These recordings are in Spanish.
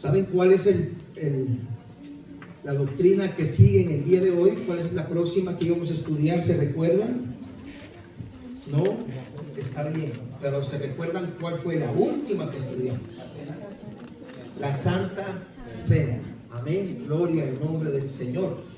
¿Saben cuál es la doctrina que sigue en el día de hoy? ¿Cuál es la próxima que íbamos a estudiar? ¿Se recuerdan? No, está bien, pero ¿se recuerdan cuál fue la última que estudiamos? La Santa Cena. Amén, gloria al nombre del Señor.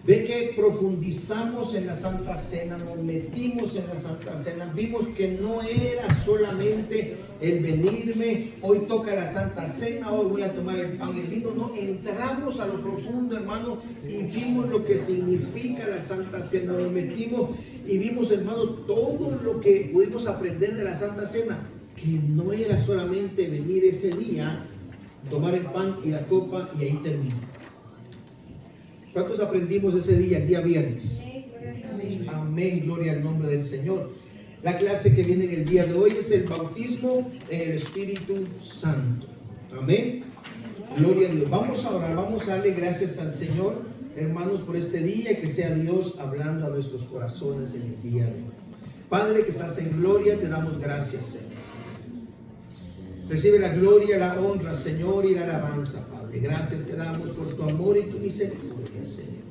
Ve que profundizamos en la Santa Cena, nos metimos en la Santa Cena, vimos que no era solamente el venirme, hoy toca la Santa Cena, hoy voy a tomar el pan y el vino. No, entramos a lo profundo, hermano, y vimos lo que significa la Santa Cena. Nos metimos y vimos, hermano, todo lo que pudimos aprender de la Santa Cena, que no era solamente venir ese día, tomar el pan y la copa y ahí terminó. ¿Cuántos aprendimos ese día, el día viernes? Amén, gloria al nombre del Señor. La clase que viene en el día de hoy es el bautismo en el Espíritu Santo. Amén, gloria a Dios. Vamos a orar, vamos a darle gracias al Señor, hermanos, por este día, y que sea Dios hablando a nuestros corazones en el día de hoy. Padre que estás en gloria, te damos gracias, Señor. Recibe la gloria, la honra, Señor, y la alabanza, Padre. Gracias te damos por tu amor y tu misericordia, Señor.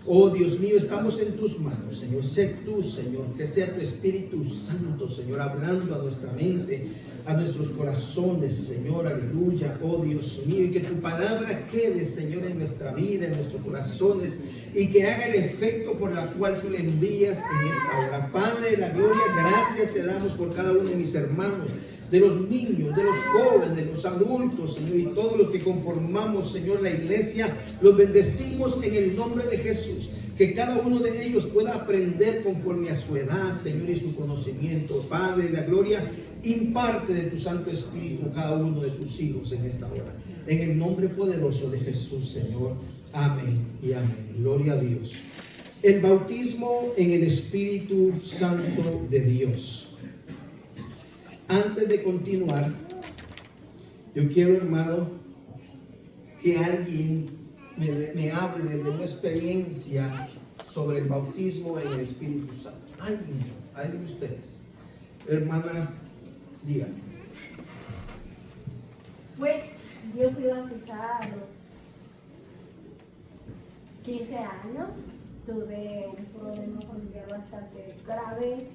Oh Dios mío, estamos en tus manos, Señor. Sé tú, Señor, que sea tu Espíritu Santo, Señor, hablando a nuestra mente, a nuestros corazones, Señor, aleluya. Oh Dios mío, y que tu palabra quede, Señor, en nuestra vida, en nuestros corazones, y que haga el efecto por la cual tú le envías en esta hora. Padre de la gloria, gracias te damos por cada uno de mis hermanos, de los niños, de los jóvenes, de los adultos, Señor, y todos los que conformamos, Señor, la iglesia. Los bendecimos en el nombre de Jesús. Que cada uno de ellos pueda aprender conforme a su edad, Señor, y su conocimiento. Padre de la gloria, imparte de tu Santo Espíritu a cada uno de tus hijos en esta hora. En el nombre poderoso de Jesús, Señor. Amén y amén. Gloria a Dios. El bautismo en el Espíritu Santo de Dios. Antes de continuar, yo quiero, hermano, que alguien me hable de una experiencia sobre el bautismo en el Espíritu Santo. Alguien de ustedes. Hermana, díganme. Pues yo fui bautizada a los 15 años. Tuve un problema familiar bastante grave.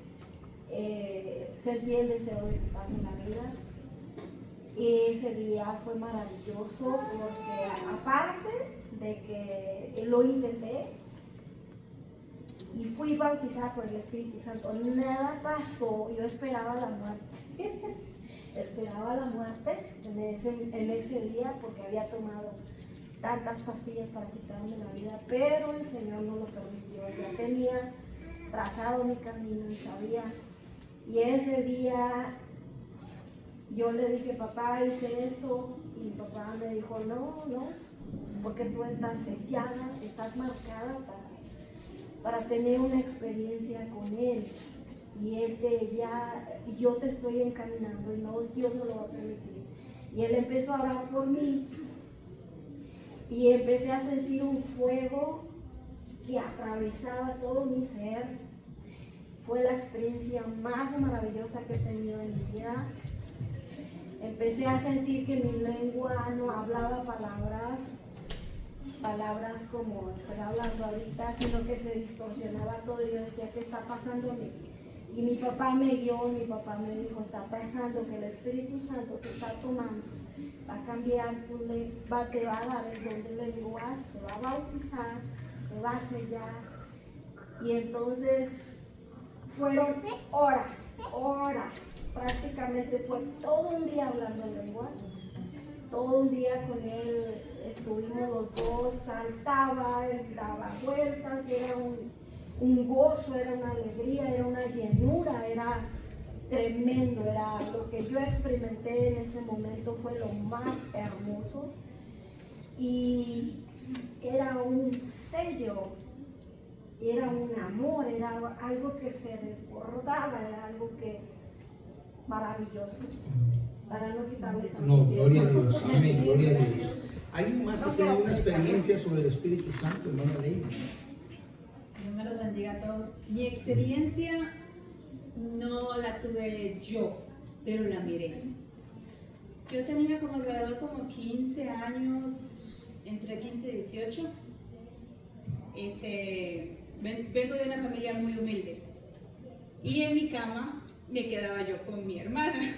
Sentí el deseo de quitarme la vida. Y ese día fue maravilloso porque, aparte de que lo intenté y fui bautizada por el Espíritu Santo, nada pasó. Yo esperaba la muerte. Esperaba la muerte en ese día porque había tomado tantas pastillas para quitarme la vida, pero el Señor no lo permitió. Ya tenía trazado mi camino y sabía. Y ese día yo le dije, papá, hice esto, y mi papá me dijo, no, porque tú estás sellada, estás marcada para tener una experiencia con Él, y yo te estoy encaminando, y no, Dios no lo va a permitir. Y Él empezó a orar por mí, y empecé a sentir un fuego que atravesaba todo mi ser. Fue la experiencia más maravillosa que he tenido en mi vida. Empecé a sentir que mi lengua no hablaba palabras como estoy hablando ahorita, sino que se distorsionaba todo. Y yo decía, ¿qué está pasando a mí? Y mi papá me guió, mi papá me dijo, está pasando que el Espíritu Santo te está tomando, va a cambiar te va a dar el don de lenguas, te va a bautizar, te va a sellar. Y entonces fueron horas, prácticamente fue todo un día hablando en lenguas, todo un día con él, estuvimos los dos, saltaba, él daba vueltas, era un gozo, era una alegría, era una llenura, era tremendo, era lo que yo experimenté en ese momento, fue lo más hermoso, y era un sello. Era un amor, era algo que se desbordaba, era algo que maravilloso. Para no quitarle tanto No, tiempo. gloria a Dios, amén, gloria a Dios. ¿Alguien más ha tenido una experiencia sobre el Espíritu Santo, hermana David? Dios me los bendiga a todos. Mi experiencia no la tuve yo, pero la miré. Yo tenía como alrededor como 15 años, entre 15 y 18. Vengo de una familia muy humilde. Y en mi cama me quedaba yo con mi hermana.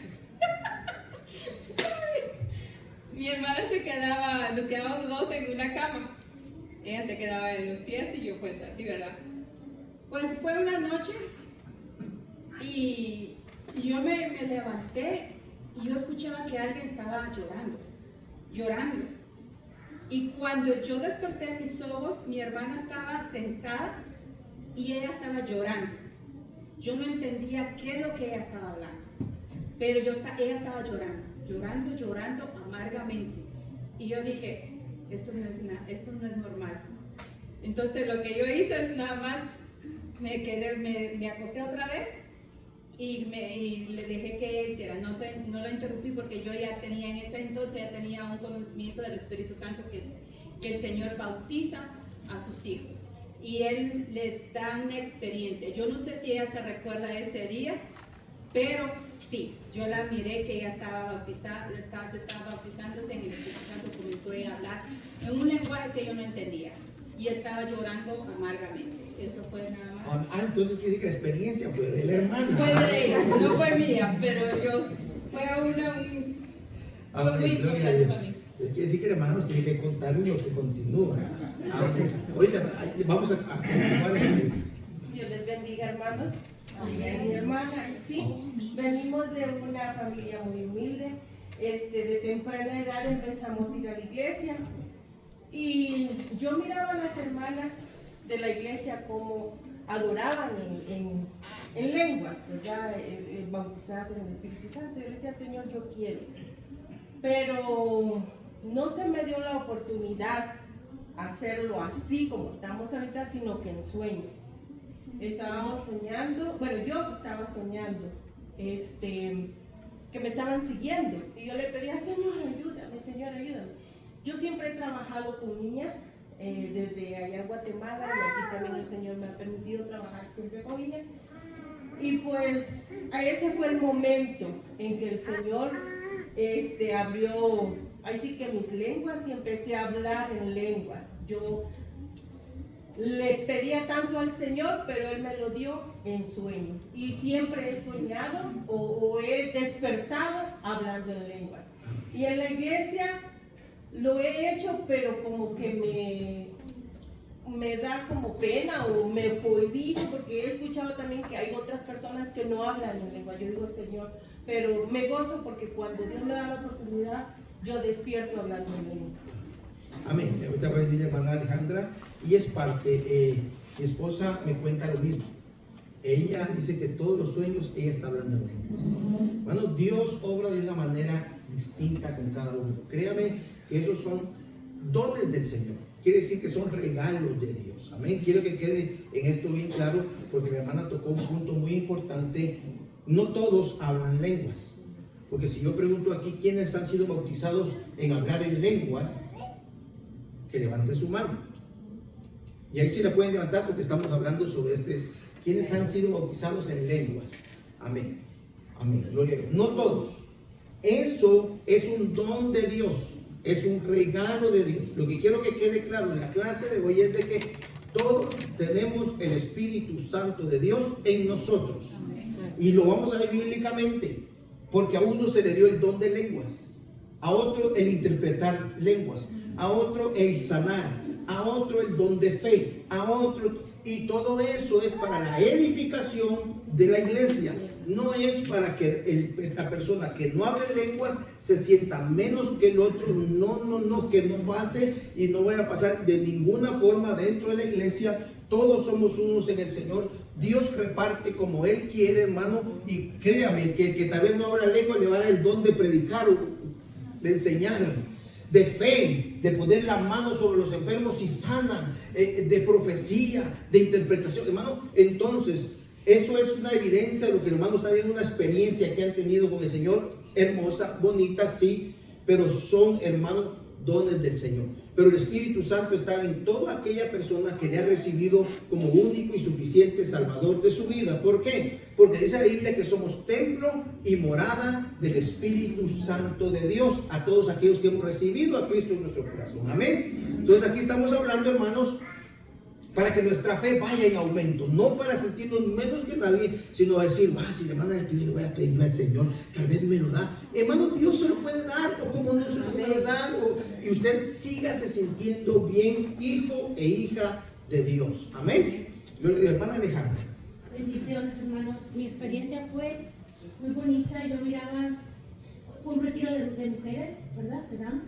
Mi hermana nos quedábamos los dos en una cama. Ella se quedaba en los pies y yo pues así, ¿verdad? Pues fue una noche y yo me levanté y yo escuchaba que alguien estaba llorando. Y cuando yo desperté mis ojos, mi hermana estaba sentada y ella estaba llorando. Yo no entendía qué es lo que ella estaba hablando, pero ella estaba llorando amargamente. Y yo dije, esto no es normal. Entonces lo que yo hice es nada más, me acosté otra vez y le dejé que él hiciera. No lo interrumpí porque yo ya tenía, en ese entonces ya tenía un conocimiento del Espíritu Santo que el Señor bautiza a sus hijos. Y Él les da una experiencia. Yo no sé si ella se recuerda de ese día, pero sí, yo la miré que ella estaba bautizada, se estaba bautizándose en el Espíritu Santo, comenzó ella a hablar en un lenguaje que yo no entendía y estaba llorando amargamente. Eso fue nada más. Entonces quiere decir que la experiencia fue de la hermana. Fue de ella, no fue mía, pero fue muy importante para mí. Quiere decir que el hermano nos tiene que contar lo que continúa. Amén. Ahorita vamos a continuar. Dios les bendiga, hermanos. Mi hermana, y sí, venimos de una familia muy humilde. De temprana edad empezamos a ir a la iglesia y yo miraba a las hermanas de la iglesia como adoraban en lenguas, ¿verdad? Bautizadas en el Espíritu Santo. Yo decía, Señor, yo quiero, pero no se me dio la oportunidad hacerlo así como estamos ahorita, sino que en sueño. Estábamos soñando, bueno, yo estaba soñando, que me estaban siguiendo. Y yo le pedía, Señor, ayúdame, Señor, ayúdame. Yo siempre he trabajado con niñas, desde allá en Guatemala, y aquí también el Señor me ha permitido trabajar siempre con niñas. Y pues, ese fue el momento en que el Señor abrió, ahí sí que mis lenguas, y empecé a hablar en lenguas. Yo le pedía tanto al Señor, pero Él me lo dio en sueño. Y siempre he soñado o he despertado hablando en lenguas. Y en la iglesia lo he hecho, pero como que me da como pena o me cohibí, porque he escuchado también que hay otras personas que no hablan en lengua. Yo digo, Señor, pero me gozo porque cuando Dios me da la oportunidad, yo despierto hablando en lenguas. Amén. Ahorita va a venir hermana Alejandra y es parte, mi esposa me cuenta lo mismo. Ella dice que todos los sueños ella está hablando en lenguas. Bueno, Dios obra de una manera distinta con cada uno. Créame que esos son dones del Señor. Quiere decir que son regalos de Dios. Amén. Quiero que quede en esto bien claro, porque la hermana tocó un punto muy importante. No todos hablan lenguas. Porque si yo pregunto aquí quiénes han sido bautizados en hablar en lenguas, que levanten su mano. Y ahí sí la pueden levantar porque estamos hablando sobre quiénes han sido bautizados en lenguas. Amén. Amén. Gloria a Dios. No todos. Eso es un don de Dios. Es un regalo de Dios. Lo que quiero que quede claro en la clase de hoy es de que todos tenemos el Espíritu Santo de Dios en nosotros. Y lo vamos a ver bíblicamente. Porque a uno se le dio el don de lenguas, a otro el interpretar lenguas, a otro el sanar, a otro el don de fe, a otro, y todo eso es para la edificación de la iglesia. No es para que la persona que no hable lenguas se sienta menos que el otro. No, que no pase y no vaya a pasar de ninguna forma dentro de la iglesia. Todos somos unos en el Señor. Dios reparte como Él quiere, hermano, y créame, que tal vez no habla lengua le va a dar el don de predicar, de enseñar, de fe, de poner la mano sobre los enfermos y sanan, de profecía, de interpretación, hermano. Entonces, eso es una evidencia de lo que el hermano está viendo, una experiencia que han tenido con el Señor, hermosa, bonita, sí, pero son, hermanos, dones del Señor. pero el Espíritu Santo está en toda aquella persona que le ha recibido como único y suficiente Salvador de su vida. ¿Por qué? Porque dice la Biblia que somos templo y morada del Espíritu Santo de Dios, a todos aquellos que hemos recibido a Cristo en nuestro corazón. Amén. Entonces aquí estamos hablando, hermanos, para que nuestra fe vaya en aumento, no para sentirnos menos que nadie, sino decir, si le mandan el pedido, le voy a pedir al Señor, tal vez me lo da. Hermano, Dios se lo puede dar, o como no se lo puede dar, y usted sígase sintiendo bien, hijo e hija de Dios. Amén. Gloria a Dios. Hermana Alejandra. Bendiciones, hermanos. Mi experiencia fue muy bonita. Yo miraba, fue un retiro de mujeres, ¿verdad? De damas.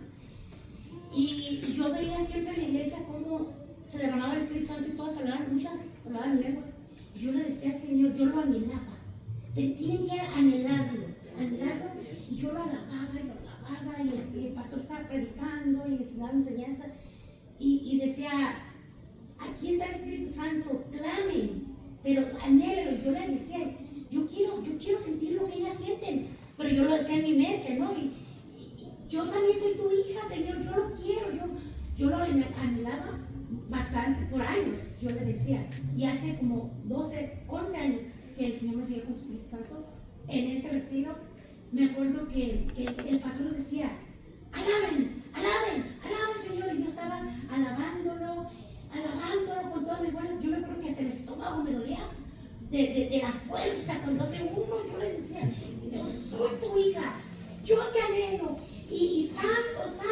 Y yo veía siempre en la iglesia cómo se derramaba el Espíritu Santo y todas hablaban, muchas hablaban lenguas. Y yo le decía al Señor, yo lo anhelaba. Tienen que anhelarlo. Y yo lo alababa y el pastor estaba predicando y dando enseñanza. Y decía, aquí está el Espíritu Santo, clamen, pero anhélelo. Y yo le decía, yo quiero sentir lo que ellas sienten. Pero yo lo decía en mi mente, ¿no? Y yo también soy tu hija, Señor, yo lo quiero. Yo lo anhelaba bastante, por años, yo le decía. Y hace como 12, 11 años que el Señor me siguió con su Espíritu Santo. En ese retiro, me acuerdo que el pastor decía, alaben, Señor. Y yo estaba alabándolo con todas mis fuerzas. Yo me acuerdo que hasta el estómago me dolía de la fuerza cuando hace uno. Yo le decía, yo soy tu hija, yo te anhelo. Y santo,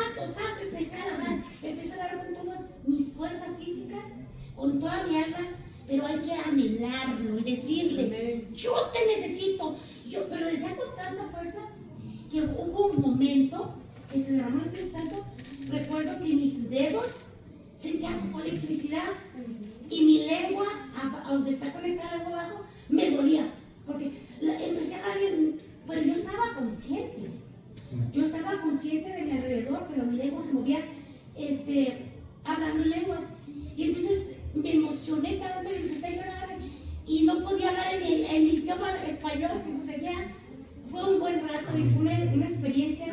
empecé a alabar con todas mis fuerzas físicas, con toda mi alma, pero hay que anhelarlo y decirle, yo te necesito. Pero decía con tanta fuerza que hubo un momento que se derramó el Espíritu Santo. Recuerdo que mis dedos sentían como electricidad y mi lengua, a donde está conectada la lengua abajo, me dolía, porque empecé a hablar bien, pero yo estaba consciente. Yo estaba consciente de mi alrededor, pero mi lengua se movía hablando en lenguas. Y entonces me emocioné tanto y empecé a llorar. Y no podía hablar en mi idioma español, sino seguía. Fue un buen rato y fue una experiencia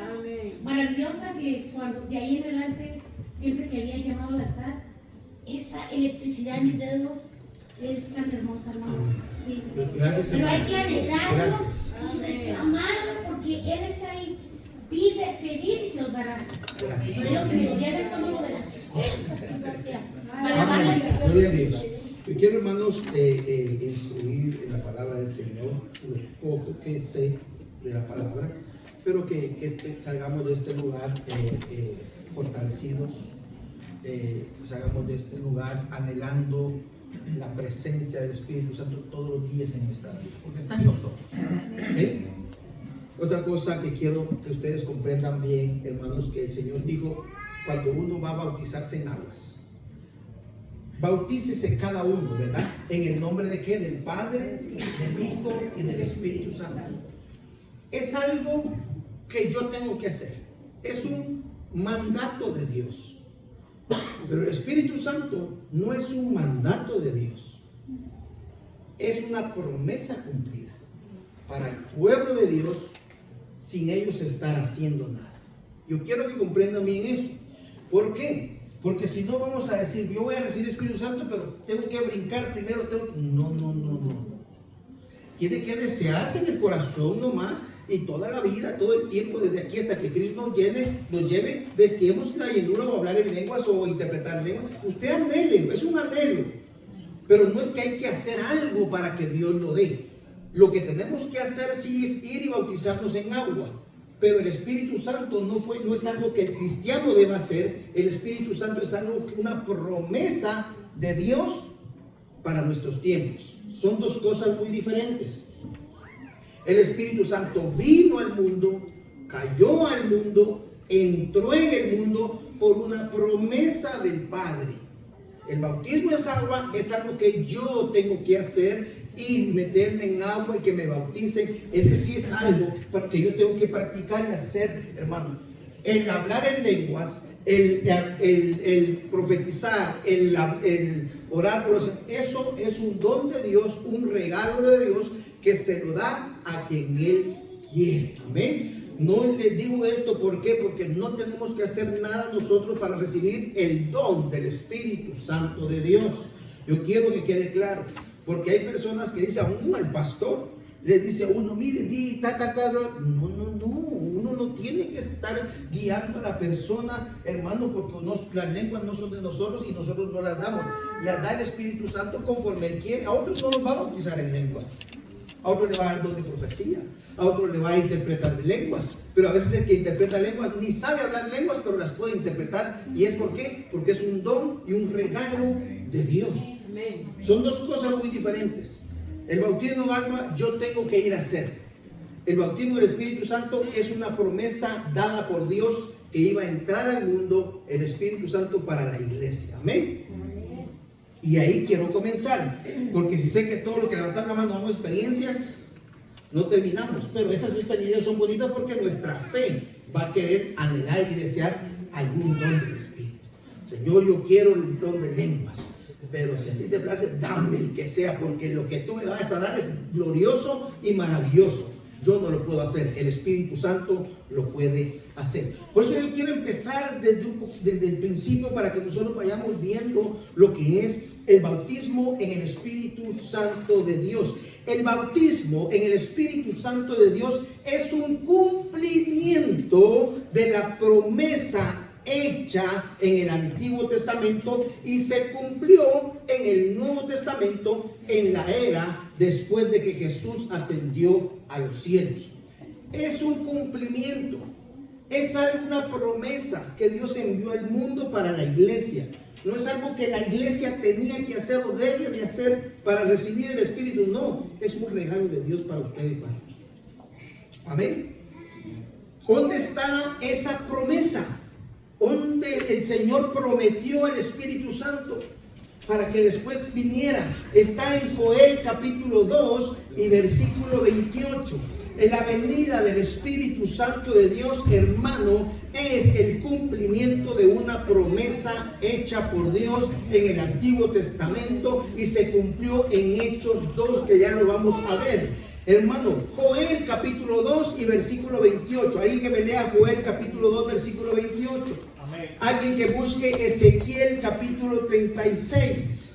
maravillosa que cuando de ahí en adelante, siempre que había llamado al altar, esa electricidad en mis dedos es tan hermosa, hermano. Sí. Gracias, pero hay que anhelarlo gracias. y reclamarlo porque Él está ahí. Pedir y se os dará. Gracias. Yo que me dolía el estómago de las fuerzas que yo hacía. Amén. Gloria a Dios. Yo quiero, hermanos, instruir en la palabra del Señor, lo poco que sé de la palabra, pero que salgamos de este lugar fortalecidos, salgamos de este lugar anhelando la presencia del Espíritu Santo todos los días en nuestra vida, porque está en nosotros. ¿Okay? Otra cosa que quiero que ustedes comprendan bien, hermanos, que el Señor dijo, cuando uno va a bautizarse en aguas, bautícese cada uno, ¿verdad? ¿En el nombre de qué? Del Padre, del Hijo y del Espíritu Santo. Es algo que yo tengo que hacer. Es un mandato de Dios. Pero el Espíritu Santo no es un mandato de Dios. Es una promesa cumplida para el pueblo de Dios sin ellos estar haciendo nada. Yo quiero que comprendan bien eso. ¿Por qué? Porque si no vamos a decir, yo voy a recibir el Espíritu Santo, pero tengo que brincar primero. No. Tiene que desearse en el corazón nomás, y toda la vida, todo el tiempo, desde aquí hasta que Cristo nos lleve, deseemos la llenura o hablar en lenguas o interpretar lenguas. Usted anhele, es un anhelo. Pero no es que hay que hacer algo para que Dios lo dé. Lo que tenemos que hacer sí es ir y bautizarnos en agua. Pero el Espíritu Santo no es algo que el cristiano deba hacer. El Espíritu Santo es algo, una promesa de Dios para nuestros tiempos. Son dos cosas muy diferentes. El Espíritu Santo vino al mundo, cayó al mundo, entró en el mundo por una promesa del Padre. El bautismo es algo que yo tengo que hacer, y meterme en agua y que me bauticen. Ese sí es algo que yo tengo que practicar y hacer, hermano. El hablar en lenguas, el profetizar, el orar por los, eso es un don de Dios, un regalo de Dios que se lo da a quien Él quiere. Amén. No les digo esto, ¿por qué? Porque no tenemos que hacer nada nosotros para recibir el don del Espíritu Santo de Dios. Yo quiero que quede claro, porque hay personas que dicen al pastor, le dice a uno, mire, di, no, uno no tiene que estar guiando a la persona, hermano, porque las lenguas no son de nosotros y nosotros no las damos. Las da el Espíritu Santo conforme Él quiere. A otros no los va a bautizar en lenguas, a otros le va a dar don de profecía, a otros le va a interpretar lenguas, pero a veces el que interpreta lenguas ni sabe hablar lenguas, pero las puede interpretar. ¿Y es por qué? Porque es un don y un regalo de Dios. Son dos cosas muy diferentes. El bautismo en agua yo tengo que ir a hacer. El bautismo del Espíritu Santo es una promesa dada por Dios que iba a entrar al mundo el Espíritu Santo para la iglesia. Amén. Y ahí quiero comenzar, porque si sé que todo lo que levantamos la mano son experiencias, no terminamos, pero esas experiencias son bonitas porque nuestra fe va a querer anhelar y desear algún don del Espíritu. Señor, yo quiero el don de lenguas, pero si a ti te place, dame el que sea, porque lo que tú me vas a dar es glorioso y maravilloso. Yo no lo puedo hacer, el Espíritu Santo lo puede hacer. Por eso yo quiero empezar desde el principio para que nosotros vayamos viendo lo que es el bautismo en el Espíritu Santo de Dios. El bautismo en el Espíritu Santo de Dios es un cumplimiento de la promesa hecha en el Antiguo Testamento y se cumplió en el Nuevo Testamento en la era después de que Jesús ascendió a los cielos. Es un cumplimiento, es una promesa que Dios envió al mundo para la iglesia. No es algo que la iglesia tenía que hacer o debe de hacer para recibir el Espíritu. No, es un regalo de Dios para usted y para mí. Amén. ¿Dónde está esa promesa? Donde el Señor prometió el Espíritu Santo para que después viniera. Está en Joel capítulo 2 y versículo 28. En la venida del Espíritu Santo de Dios, hermano, es el cumplimiento de una promesa hecha por Dios en el Antiguo Testamento y se cumplió en Hechos 2, que ya lo vamos a ver. Hermano, Joel capítulo 2 y versículo 28. Ahí que me lea Joel capítulo 2 versículo 28. Amén. Alguien que busque Ezequiel capítulo 36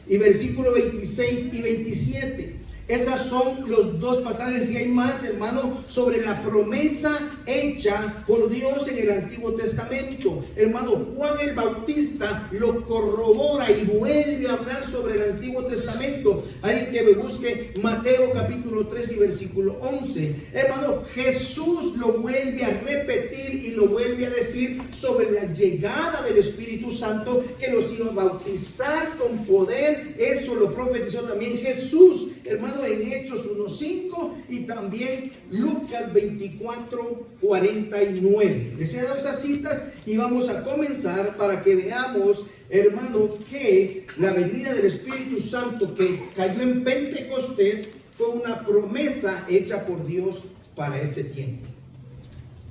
y versículo 26 y 27. Esas son los dos pasajes y hay más, hermano, sobre la promesa hecha por Dios en el Antiguo Testamento. Hermano, Juan el Bautista lo corrobora y vuelve a hablar sobre el Antiguo Testamento. Alguien que me busque Mateo capítulo 3 y versículo 11. Hermano, Jesús lo vuelve a repetir y lo vuelve a decir sobre la llegada del Espíritu Santo, que los iba a bautizar con poder. Eso lo profetizó también Jesús, hermano, en Hechos 1:5 y también Lucas 24:49. Les he dado esas citas y vamos a comenzar para que veamos, hermano, que la venida del Espíritu Santo que cayó en Pentecostés fue una promesa hecha por Dios para este tiempo.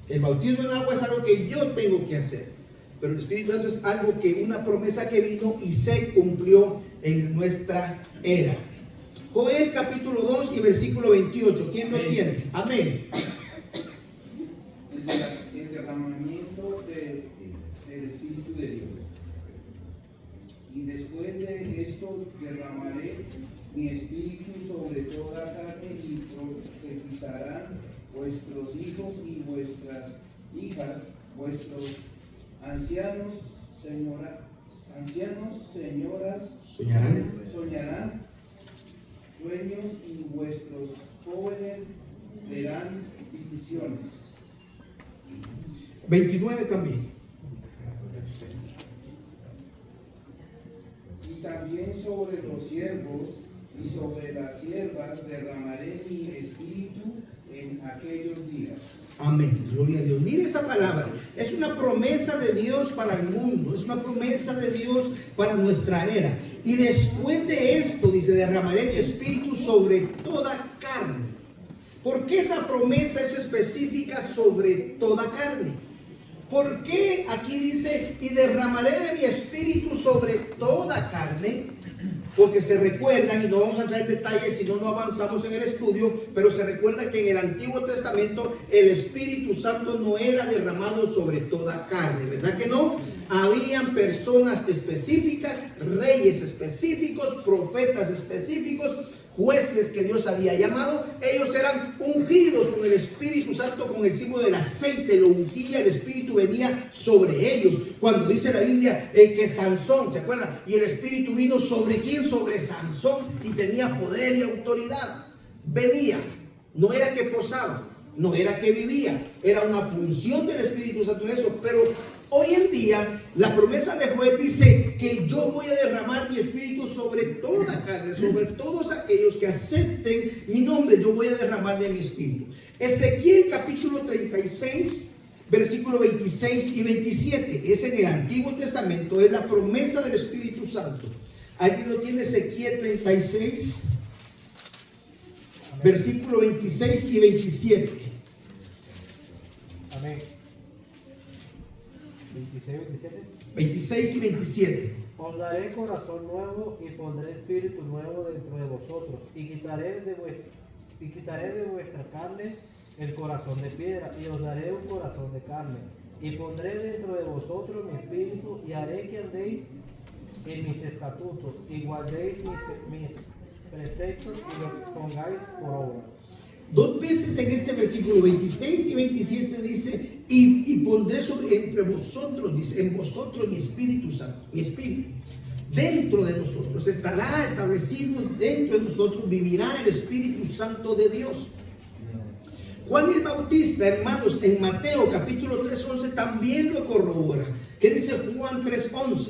El bautismo en agua es algo que yo tengo que hacer, pero el Espíritu Santo es algo que, una promesa que vino y se cumplió en nuestra era. Joel capítulo 2 y versículo 28. ¿Quién lo tiene? Amén. El derramamiento del Espíritu de Dios. Y después de esto derramaré mi espíritu sobre toda carne y profetizarán vuestros hijos y vuestras hijas, vuestros ancianos, señoras, soñarán sueños y vuestros jóvenes verán visiones. 29 también. Y también sobre los siervos y sobre las siervas derramaré mi espíritu en aquellos días. Amén, gloria a Dios. Mire esa palabra, es una promesa de Dios para el mundo, es una promesa de Dios para nuestra era. Y después de esto, dice, derramaré mi espíritu sobre toda carne. ¿Por qué esa promesa es específica sobre toda carne? ¿Por qué aquí dice, y derramaré de mi espíritu sobre toda carne? porque se recuerdan, y no vamos a entrar en detalles si no avanzamos en el estudio, pero se recuerda que en el Antiguo Testamento el Espíritu Santo no era derramado sobre toda carne, ¿verdad que no? Habían personas específicas, reyes específicos, profetas específicos, jueces que Dios había llamado. Ellos eran ungidos con el Espíritu Santo, con el símbolo del aceite, lo ungía, el Espíritu venía sobre ellos. Cuando dice la Biblia que Sansón, ¿se acuerdan? Y el Espíritu vino sobre quién, sobre Sansón, y tenía poder y autoridad. Venía, no era que posaba, no era que vivía, era una función del Espíritu Santo en eso. Pero hoy en día, la promesa de Joel dice que yo voy a derramar mi espíritu sobre toda carne, sobre todos aquellos que acepten mi nombre, yo voy a derramar de mi espíritu. Ezequiel capítulo 36, versículo 26 y 27, es en el Antiguo Testamento, es la promesa del Espíritu Santo. ¿Alguien lo tiene? Ezequiel 36, versículo 26 y 27. Amén. 26, 27. 26 y 27. Os daré corazón nuevo y pondré espíritu nuevo dentro de vosotros, y quitaré de vuestra carne el corazón de piedra, y os daré un corazón de carne, y pondré dentro de vosotros mi espíritu, y haré que andéis en mis estatutos, y guardéis mis preceptos, y los pongáis por obra. Dos veces en este versículo 26 y 27 dice, y pondré entre vosotros, dice, en vosotros mi Espíritu Santo, mi Espíritu. Dentro de nosotros estará establecido, dentro de nosotros vivirá el Espíritu Santo de Dios. Juan el Bautista, hermanos, en Mateo capítulo 3:11 también lo corrobora. ¿Qué dice Juan 3:11?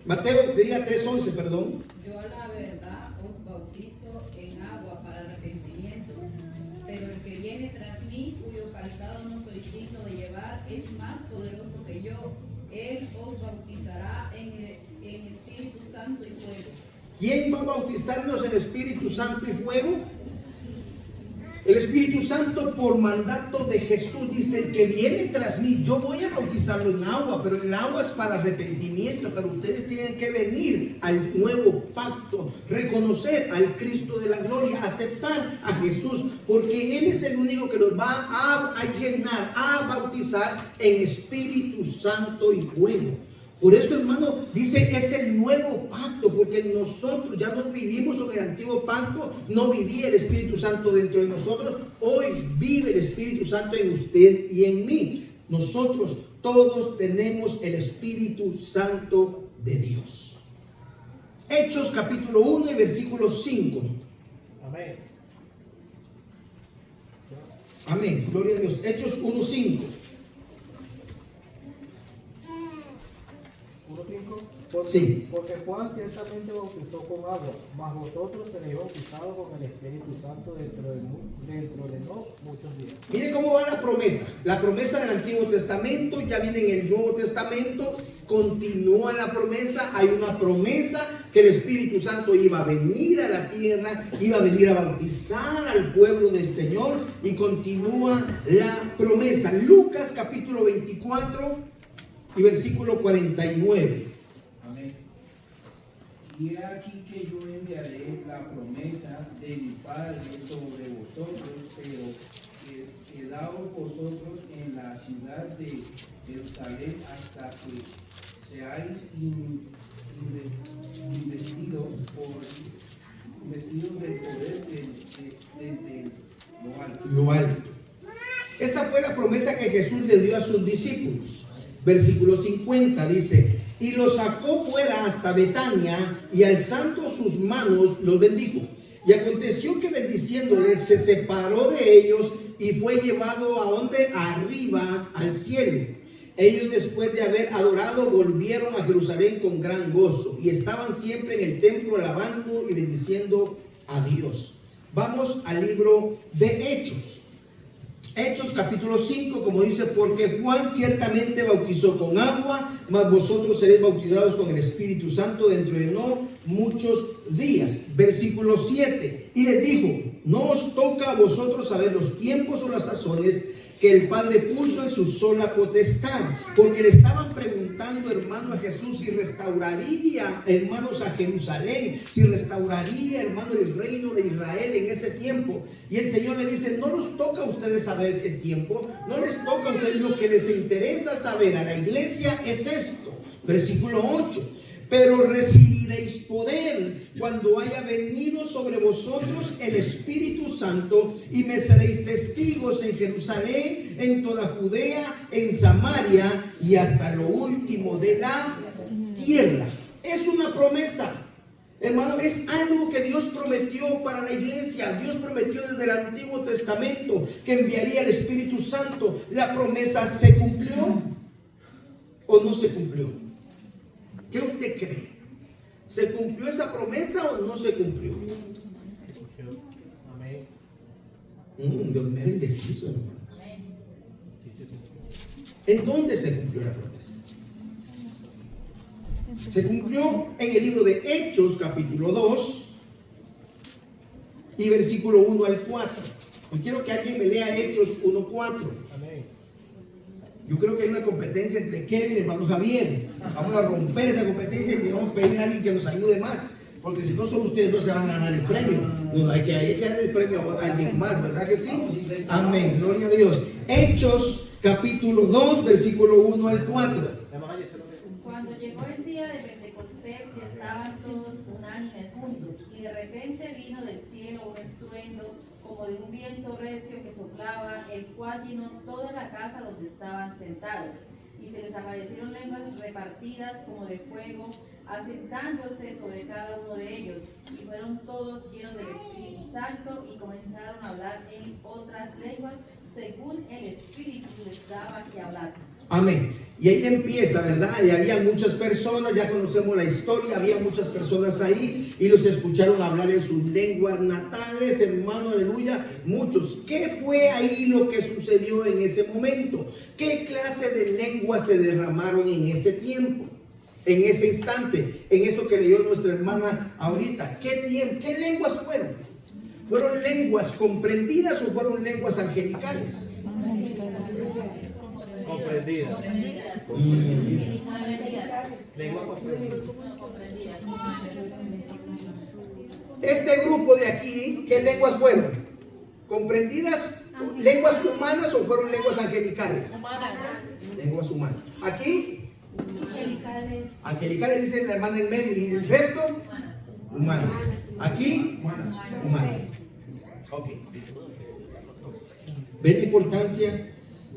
Mateo, diga 3:11, perdón. Yo a la verdad os bautizo en agua para arrepentimiento, pero el que viene tras mí, cuyo calzado no soy digno de llevar, es más poderoso que yo. Él os bautizará en Espíritu Santo y fuego. ¿Quién va a bautizarnos en Espíritu Santo y fuego? El Espíritu Santo, por mandato de Jesús, dice: el que viene tras mí, yo voy a bautizarlo en agua, pero el agua es para arrepentimiento. Pero ustedes tienen que venir al nuevo pacto, reconocer al Cristo de la gloria, aceptar a Jesús, porque Él es el único que nos va a llenar, a bautizar en Espíritu Santo y fuego. Por eso, hermano, dice que es el nuevo pacto, porque nosotros ya no vivimos en el antiguo pacto, no vivía el Espíritu Santo dentro de nosotros. Hoy vive el Espíritu Santo en usted y en mí. Nosotros todos tenemos el Espíritu Santo de Dios. Hechos capítulo 1 y versículo 5. Amén. Amén, gloria a Dios. Hechos 1:5. 1:5. Sí. Porque Juan ciertamente bautizó con agua, mas vosotros seréis bautizados con el Espíritu Santo dentro de no muchos días. Mire cómo va la promesa. La promesa del Antiguo Testamento ya viene en el Nuevo Testamento. Continúa la promesa. Hay una promesa que el Espíritu Santo iba a venir a la tierra, iba a venir a bautizar al pueblo del Señor, y continúa la promesa. Lucas capítulo 24 y versículo 49. Amén. Y he aquí que yo enviaré la promesa de mi Padre sobre vosotros, pero quedaos vosotros en la ciudad de Jerusalén hasta que seáis investidos del poder desde lo alto. Lo alto. Esa fue la promesa que Jesús le dio a sus discípulos. Versículo 50 dice: y los sacó fuera hasta Betania, y alzando sus manos los bendijo. Y aconteció que bendiciéndoles se separó de ellos y fue llevado a donde, arriba al cielo. Ellos, después de haber adorado, volvieron a Jerusalén con gran gozo, y estaban siempre en el templo alabando y bendiciendo a Dios. Vamos al libro de Hechos. Hechos capítulo 5, como dice: porque Juan ciertamente bautizó con agua, mas vosotros seréis bautizados con el Espíritu Santo dentro de no muchos días. Versículo 7, y les dijo: no os toca a vosotros saber los tiempos o las sazones que el Padre puso en su sola potestad, porque le estaban preguntando, hermano, a Jesús si restauraría, hermanos, a Jerusalén, si restauraría, hermano, el reino de Israel en ese tiempo. Y el Señor le dice: no nos toca a ustedes saber el tiempo, no les toca a ustedes, lo que les interesa saber a la iglesia es esto. Versículo 8: pero recibiréis poder cuando haya venido sobre vosotros el Espíritu Santo, y me seréis testigos en Jerusalén, en toda Judea, en Samaria y hasta lo último de la tierra. Es una promesa, hermano, es algo que Dios prometió para la iglesia. Dios prometió desde el Antiguo Testamento que enviaría el Espíritu Santo. ¿La promesa se cumplió o no se cumplió? ¿Qué usted cree? ¿Se cumplió esa promesa o no se cumplió? Amén. Dios me era indeciso, hermanos. ¿En dónde se cumplió la promesa? Se cumplió en el libro de Hechos, capítulo 2 y versículo 1 al 4. Yo quiero que alguien me lea Hechos 1:4. Yo creo que hay una competencia entre Kevin y hermano Javier. Vamos a romper esa competencia y vamos a pedir a alguien que nos ayude más, porque si no, solo ustedes dos se van a ganar el premio. No, hay que dar el premio a alguien más, ¿verdad que sí? Amén, gloria a Dios. Hechos capítulo 2, versículo 1 al 4. Cuando llegó el día de Pentecostés, estaban todos unánimes juntos, y de repente vino del cielo un estruendo como de un viento recio que soplaba, el cual llenó toda la casa donde estaban sentados. Y se les aparecieron lenguas repartidas como de fuego, asentándose sobre cada uno de ellos. Y fueron todos llenos del Espíritu Santo y comenzaron a hablar en otras lenguas, según el Espíritu les daba que hablasen. Amén. Y ahí empieza, ¿verdad? Y había muchas personas, ya conocemos la historia, había muchas personas ahí y los escucharon hablar en sus lenguas natales, hermano, aleluya, muchos. ¿Qué fue ahí lo que sucedió en ese momento? ¿Qué clase de lenguas se derramaron en ese tiempo? En ese instante, en eso que leyó nuestra hermana ahorita. ¿Qué lenguas fueron? ¿Fueron lenguas comprendidas o fueron lenguas angelicales? Comprendida. Este grupo de aquí, ¿qué lenguas fueron? ¿Comprendidas? ¿Lenguas humanas o fueron lenguas angelicales? Lenguas humanas. Aquí, angelicales dice la hermana en medio, y el resto, humanas. Aquí, humanas. Ok. ¿Ven la importancia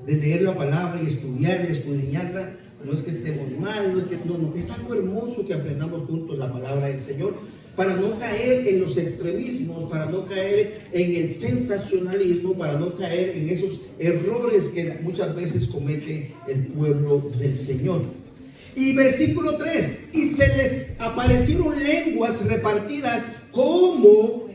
de leer la palabra y estudiarla y escudriñarla? No es que estemos mal, no, es algo hermoso que aprendamos juntos la palabra del Señor, para no caer en los extremismos, para no caer en el sensacionalismo, para no caer en esos errores que muchas veces comete el pueblo del Señor. Y versículo 3: y se les aparecieron lenguas repartidas como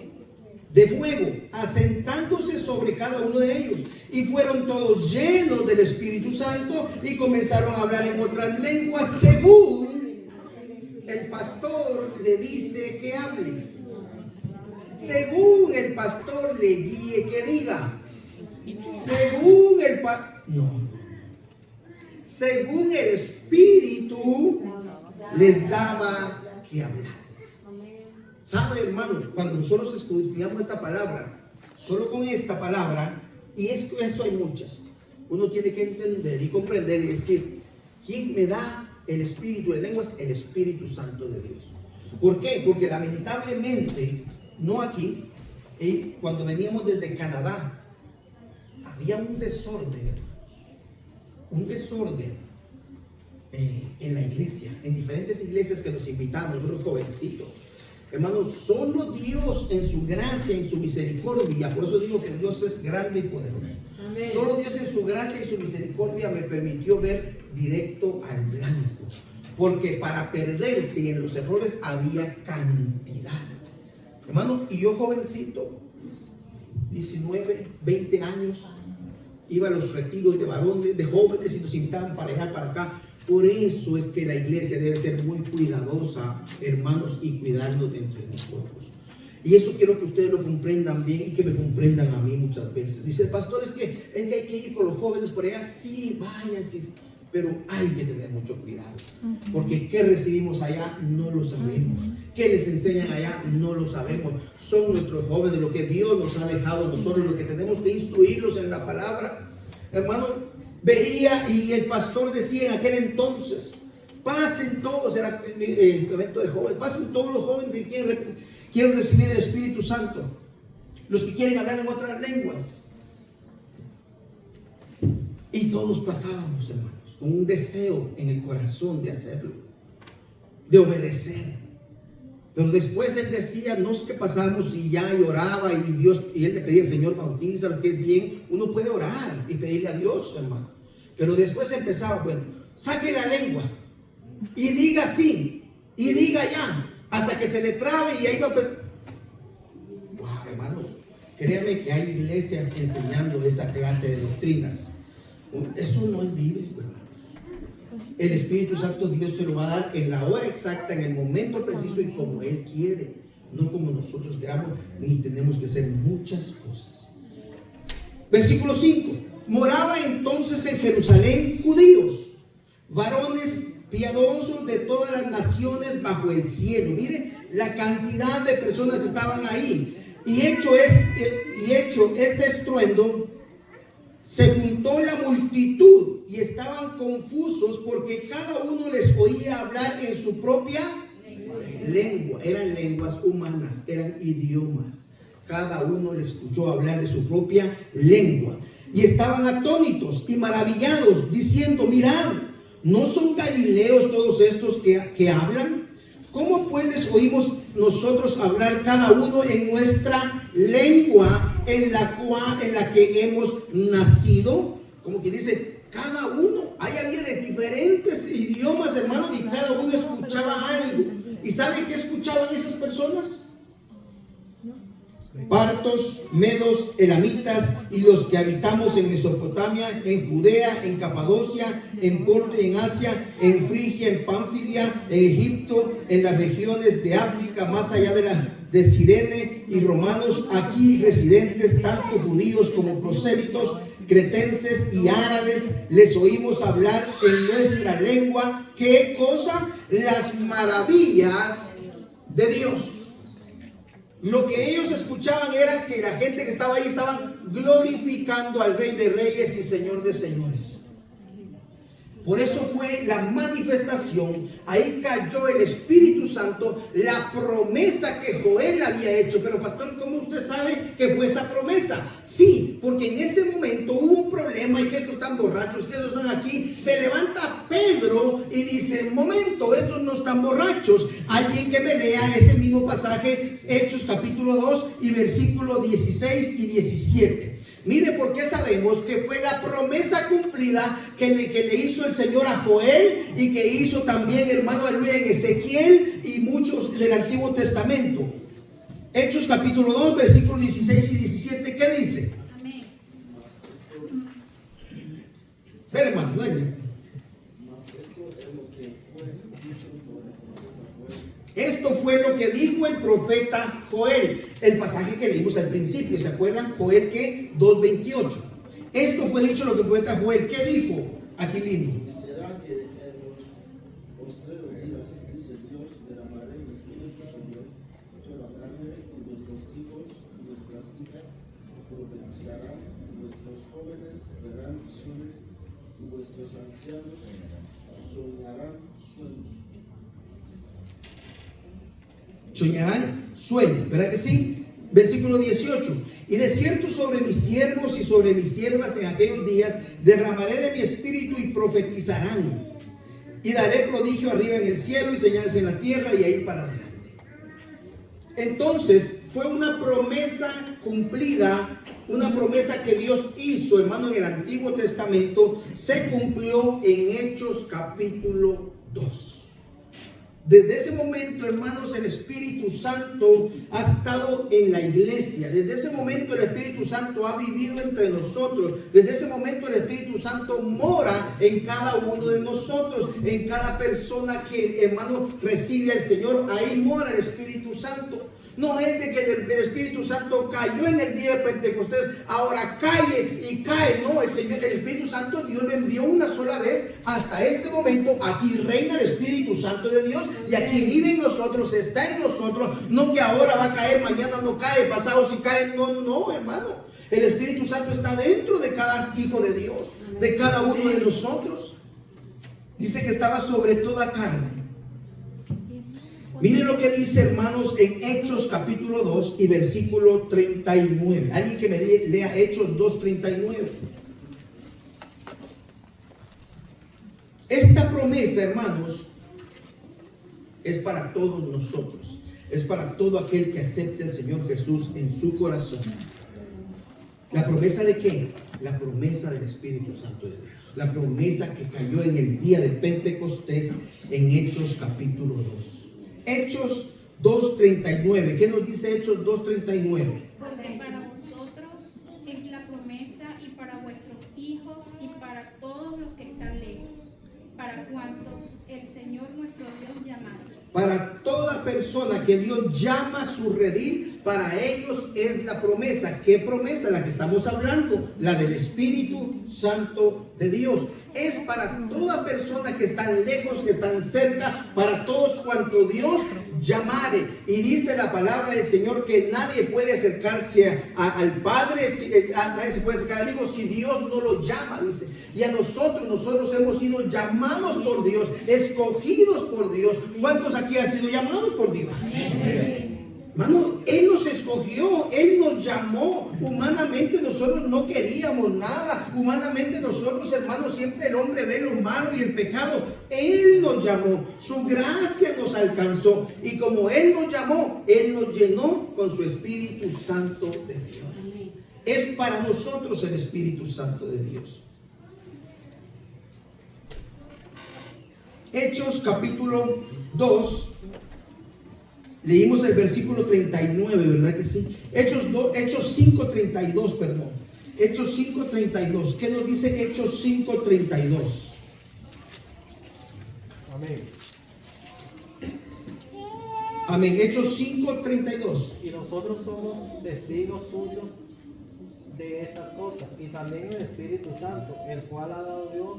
de fuego, asentándose sobre cada uno de ellos. Y fueron todos llenos del Espíritu Santo y comenzaron a hablar en otras lenguas según el pastor le dice que hable. Según el pastor le guíe que diga. Según según el Espíritu les daba que hablase. ¿Sabe, hermano? Cuando nosotros estudiamos esta palabra, solo con esta palabra, y eso hay muchas, uno tiene que entender y comprender y decir: ¿quién me da el espíritu de lenguas? El Espíritu Santo de Dios. ¿Por qué? Porque lamentablemente, no aquí, cuando veníamos desde Canadá, había un desorden en la iglesia, en diferentes iglesias que nos invitamos, nosotros jovencitos. Hermanos, solo Dios en su gracia, en su misericordia, por eso digo que Dios es grande y poderoso. Amén. Solo Dios en su gracia y su misericordia me permitió ver directo al blanco, porque para perderse en los errores había cantidad. Hermano, y yo jovencito, 19, 20 años, iba a los retiros de varones, de jóvenes, y nos invitaban para allá, para acá. Por eso es que la iglesia debe ser muy cuidadosa, hermanos, y cuidarnos de entre nosotros. Y eso quiero que ustedes lo comprendan bien y que me comprendan a mí muchas veces. Dice el pastor, es que hay que ir con los jóvenes por allá. Sí, vayan, sí, pero hay que tener mucho cuidado. Porque qué recibimos allá no lo sabemos. Qué les enseñan allá no lo sabemos. Son nuestros jóvenes, lo que Dios nos ha dejado a nosotros, lo que tenemos que instruirlos en la palabra. Hermano, veía y el pastor decía en aquel entonces, pasen todos, era el evento de jóvenes, pasen todos los jóvenes que quieren recibir el Espíritu Santo, los que quieren hablar en otras lenguas. Y todos pasábamos, hermanos, con un deseo en el corazón de hacerlo, de obedecer. Pero después él decía, no es que pasamos y ya oraba y él le pedía, Señor, bautiza, lo que es bien. Uno puede orar y pedirle a Dios, hermano. Pero después empezaba, bueno, saque la lengua y diga sí, y diga ya, hasta que se le trabe y ahí va. Wow, hermanos, créanme que hay iglesias enseñando esa clase de doctrinas. Eso no es bíblico, hermanos. El Espíritu Santo Dios se lo va a dar en la hora exacta, en el momento preciso y como Él quiere, no como nosotros queramos, ni tenemos que hacer muchas cosas. Versículo 5. Moraba entonces en Jerusalén judíos, varones piadosos de todas las naciones bajo el cielo. Mire la cantidad de personas que estaban ahí. Y hecho este estruendo, se juntó la multitud y estaban confusos porque cada uno les oía hablar en su propia lengua. Eran lenguas humanas, eran idiomas. Cada uno le escuchó hablar de su propia lengua. Y estaban atónitos y maravillados, diciendo, mirad, ¿no son galileos todos estos que hablan? ¿Cómo pues les oímos nosotros hablar cada uno en nuestra lengua en la que hemos nacido? Como que dice, cada uno, ahí había de diferentes idiomas, hermano, y cada uno escuchaba algo. ¿Y sabe qué escuchaban esas personas? Partos, medos, elamitas y los que habitamos en Mesopotamia, en Judea, en Capadocia, en Ponto, en Asia, en Frigia, en Panfilia, en Egipto, en las regiones de África, más allá de Cirene, y romanos aquí residentes, tanto judíos como prosélitos, cretenses y árabes, les oímos hablar en nuestra lengua. ¿Qué cosa? Las maravillas de Dios. Lo que ellos escuchaban era que la gente que estaba ahí estaban glorificando al Rey de Reyes y Señor de Señores. Por eso fue la manifestación, ahí cayó el Espíritu Santo, la promesa que Joel había hecho. Pero pastor, ¿cómo usted sabe que fue esa promesa? Sí, porque en ese momento hubo un problema y que estos están borrachos, que estos están aquí. Se levanta Pedro y dice, momento, estos no están borrachos. Alguien que me lea ese mismo pasaje, Hechos capítulo 2 y versículo 16 y 17. Mire por qué sabemos que fue la promesa cumplida que le hizo el Señor a Joel y que hizo también, hermano, aleluya, en Ezequiel y muchos del Antiguo Testamento. Hechos capítulo 2, versículos 16 y 17, ¿qué dice? Amén. Ven, hermano, ven. Esto fue lo que dijo el profeta Joel, el pasaje que leímos al principio. ¿Se acuerdan? Joel, ¿qué? 2:28. Esto fue dicho lo que el profeta Joel, ¿qué dijo? Aquí mismo. Será que en los postreros días, dice Dios, derramaré mi espíritu sobre toda la carne, y vuestros hijos y vuestras hijas profetizarán, vuestros jóvenes verán visiones, y vuestros ancianos soñarán sueños. Soñarán sueños, ¿verdad que sí? Versículo 18. Y de cierto sobre mis siervos y sobre mis siervas en aquellos días derramaré de mi espíritu y profetizarán. Y daré prodigio arriba en el cielo y señales en la tierra y ahí para adelante. Entonces fue una promesa cumplida, una promesa que Dios hizo, hermano, en el Antiguo Testamento. Se cumplió en Hechos capítulo 2. Desde ese momento, hermanos, el Espíritu Santo ha estado en la iglesia. Desde ese momento el Espíritu Santo ha vivido entre nosotros. Desde ese momento el Espíritu Santo mora en cada uno de nosotros. En cada persona que, hermano, recibe al Señor, ahí mora el Espíritu Santo. No es de que el Espíritu Santo cayó en el día de Pentecostés, ahora cae y cae. No, el Espíritu Santo Dios lo envió una sola vez hasta este momento. Aquí reina el Espíritu Santo de Dios y aquí vive en nosotros, está en nosotros. No que ahora va a caer, mañana no cae, pasado si cae. No, hermano. El Espíritu Santo está dentro de cada hijo de Dios, de cada uno de nosotros. Dice que estaba sobre toda carne. Miren lo que dice, hermanos, en Hechos capítulo 2 y versículo 39. Alguien que me lea Hechos 2:39. Esta promesa, hermanos, es para todos nosotros. Es para todo aquel que acepte al Señor Jesús en su corazón. ¿La promesa de qué? La promesa del Espíritu Santo de Dios. La promesa que cayó en el día de Pentecostés en Hechos capítulo 2. Hechos 2:39. ¿Qué nos dice Hechos 2:39? Porque para vosotros es la promesa y para vuestros hijos y para todos los que están lejos, para cuantos el Señor nuestro Dios llamare. Para toda persona que Dios llama a su redil, para ellos es la promesa. ¿Qué promesa? La que estamos hablando, la del Espíritu Santo de Dios. Es para toda persona que están lejos, que están cerca, para todos cuanto Dios llamare. Y dice la palabra del Señor que nadie puede acercarse al Padre, nadie se puede acercar al Hijo si Dios no lo llama, dice. Y a nosotros hemos sido llamados por Dios, escogidos por Dios. ¿Cuántos aquí han sido llamados por Dios? Hermano, Él nos escogió, Él nos llamó. Humanamente nosotros no queríamos nada. Humanamente nosotros, hermanos, siempre el hombre ve lo malo y el pecado. Él nos llamó, su gracia nos alcanzó. Y como Él nos llamó, Él nos llenó con su Espíritu Santo de Dios. Es para nosotros el Espíritu Santo de Dios. Hechos capítulo 2. Leímos el versículo 39, ¿verdad que sí? Hechos 5:32, perdón. Hechos 5:32. ¿Qué nos dice Hechos 5:32? Amén. Amén. Hechos 5:32. Y nosotros somos testigos suyos de estas cosas, y también el Espíritu Santo, el cual ha dado Dios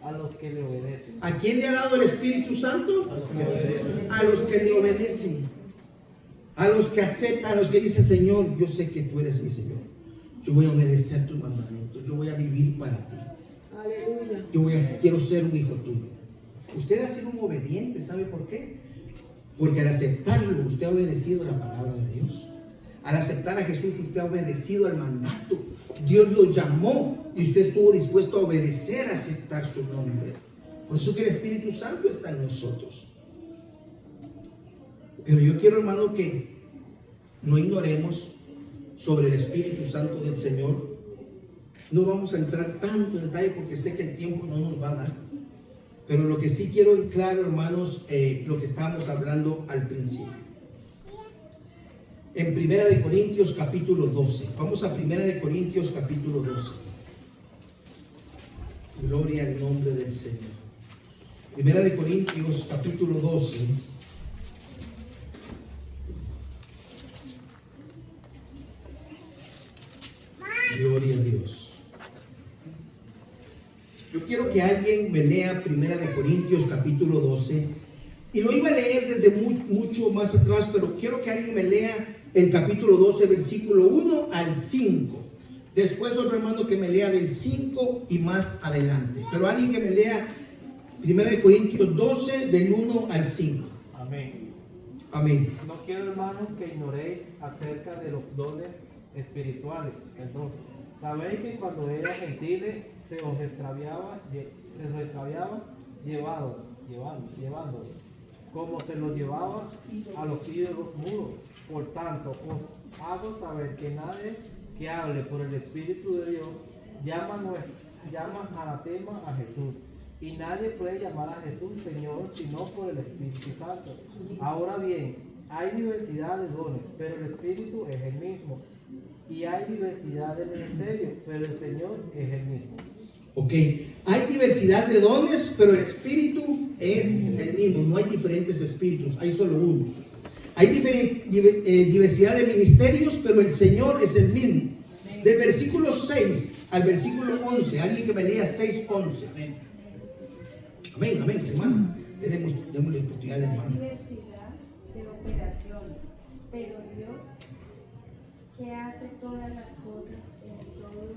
a los que le obedecen. ¿A quién le ha dado el Espíritu Santo? A los que le obedecen. A los que le obedecen. A los que aceptan, a los que dicen, Señor, yo sé que tú eres mi Señor. Yo voy a obedecer tus mandamientos. Yo voy a vivir para ti. Aleluya. Quiero ser un hijo tuyo. Usted ha sido un obediente, ¿sabe por qué? Porque al aceptarlo, usted ha obedecido la palabra de Dios. Al aceptar a Jesús, usted ha obedecido al mandato. Dios lo llamó y usted estuvo dispuesto a obedecer, a aceptar su nombre. Por eso que el Espíritu Santo está en nosotros. Pero yo quiero, hermano, que no ignoremos sobre el Espíritu Santo del Señor. No vamos a entrar tanto en detalle porque sé que el tiempo no nos va a dar. Pero lo que sí quiero en claro, hermanos, lo que estábamos hablando al principio. En 1 de Corintios capítulo 12. Vamos a 1 de Corintios capítulo 12. Gloria al nombre del Señor. 1 de Corintios capítulo 12. Gloria a Dios. Yo quiero que alguien me lea 1 de Corintios capítulo 12. Y lo iba a leer desde mucho más atrás, pero quiero que alguien me lea el capítulo 12, versículo 1 al 5. Después otro hermano que me lea del 5 y más adelante. Pero alguien que me lea 1 de Corintios 12, del 1 al 5. Amén. Amén. No quiero, hermanos, que ignoréis acerca de los dones espirituales. Entonces, sabéis que cuando eran gentiles se os extraviaba, llevando, como se los llevaba a los ídolos mudos. Por tanto, os hago saber que nadie que hable por el Espíritu de Dios llama anatema a Jesús. Y nadie puede llamar a Jesús Señor sino por el Espíritu Santo. Ahora bien, hay diversidad de dones, pero el Espíritu es el mismo. Y hay diversidad de ministerios, pero el Señor es el mismo. Ok, hay diversidad de dones, pero el Espíritu es el mismo. No hay diferentes espíritus, hay solo uno. Hay diversidad de ministerios, pero el Señor es el mismo. Del versículo 6 al versículo 11, alguien que me lea 6, 11. Amén, amén, hermano. Démosle oportunidad, Hay hermano. diversidad de operaciones, pero Dios, que hace todas las cosas en todo,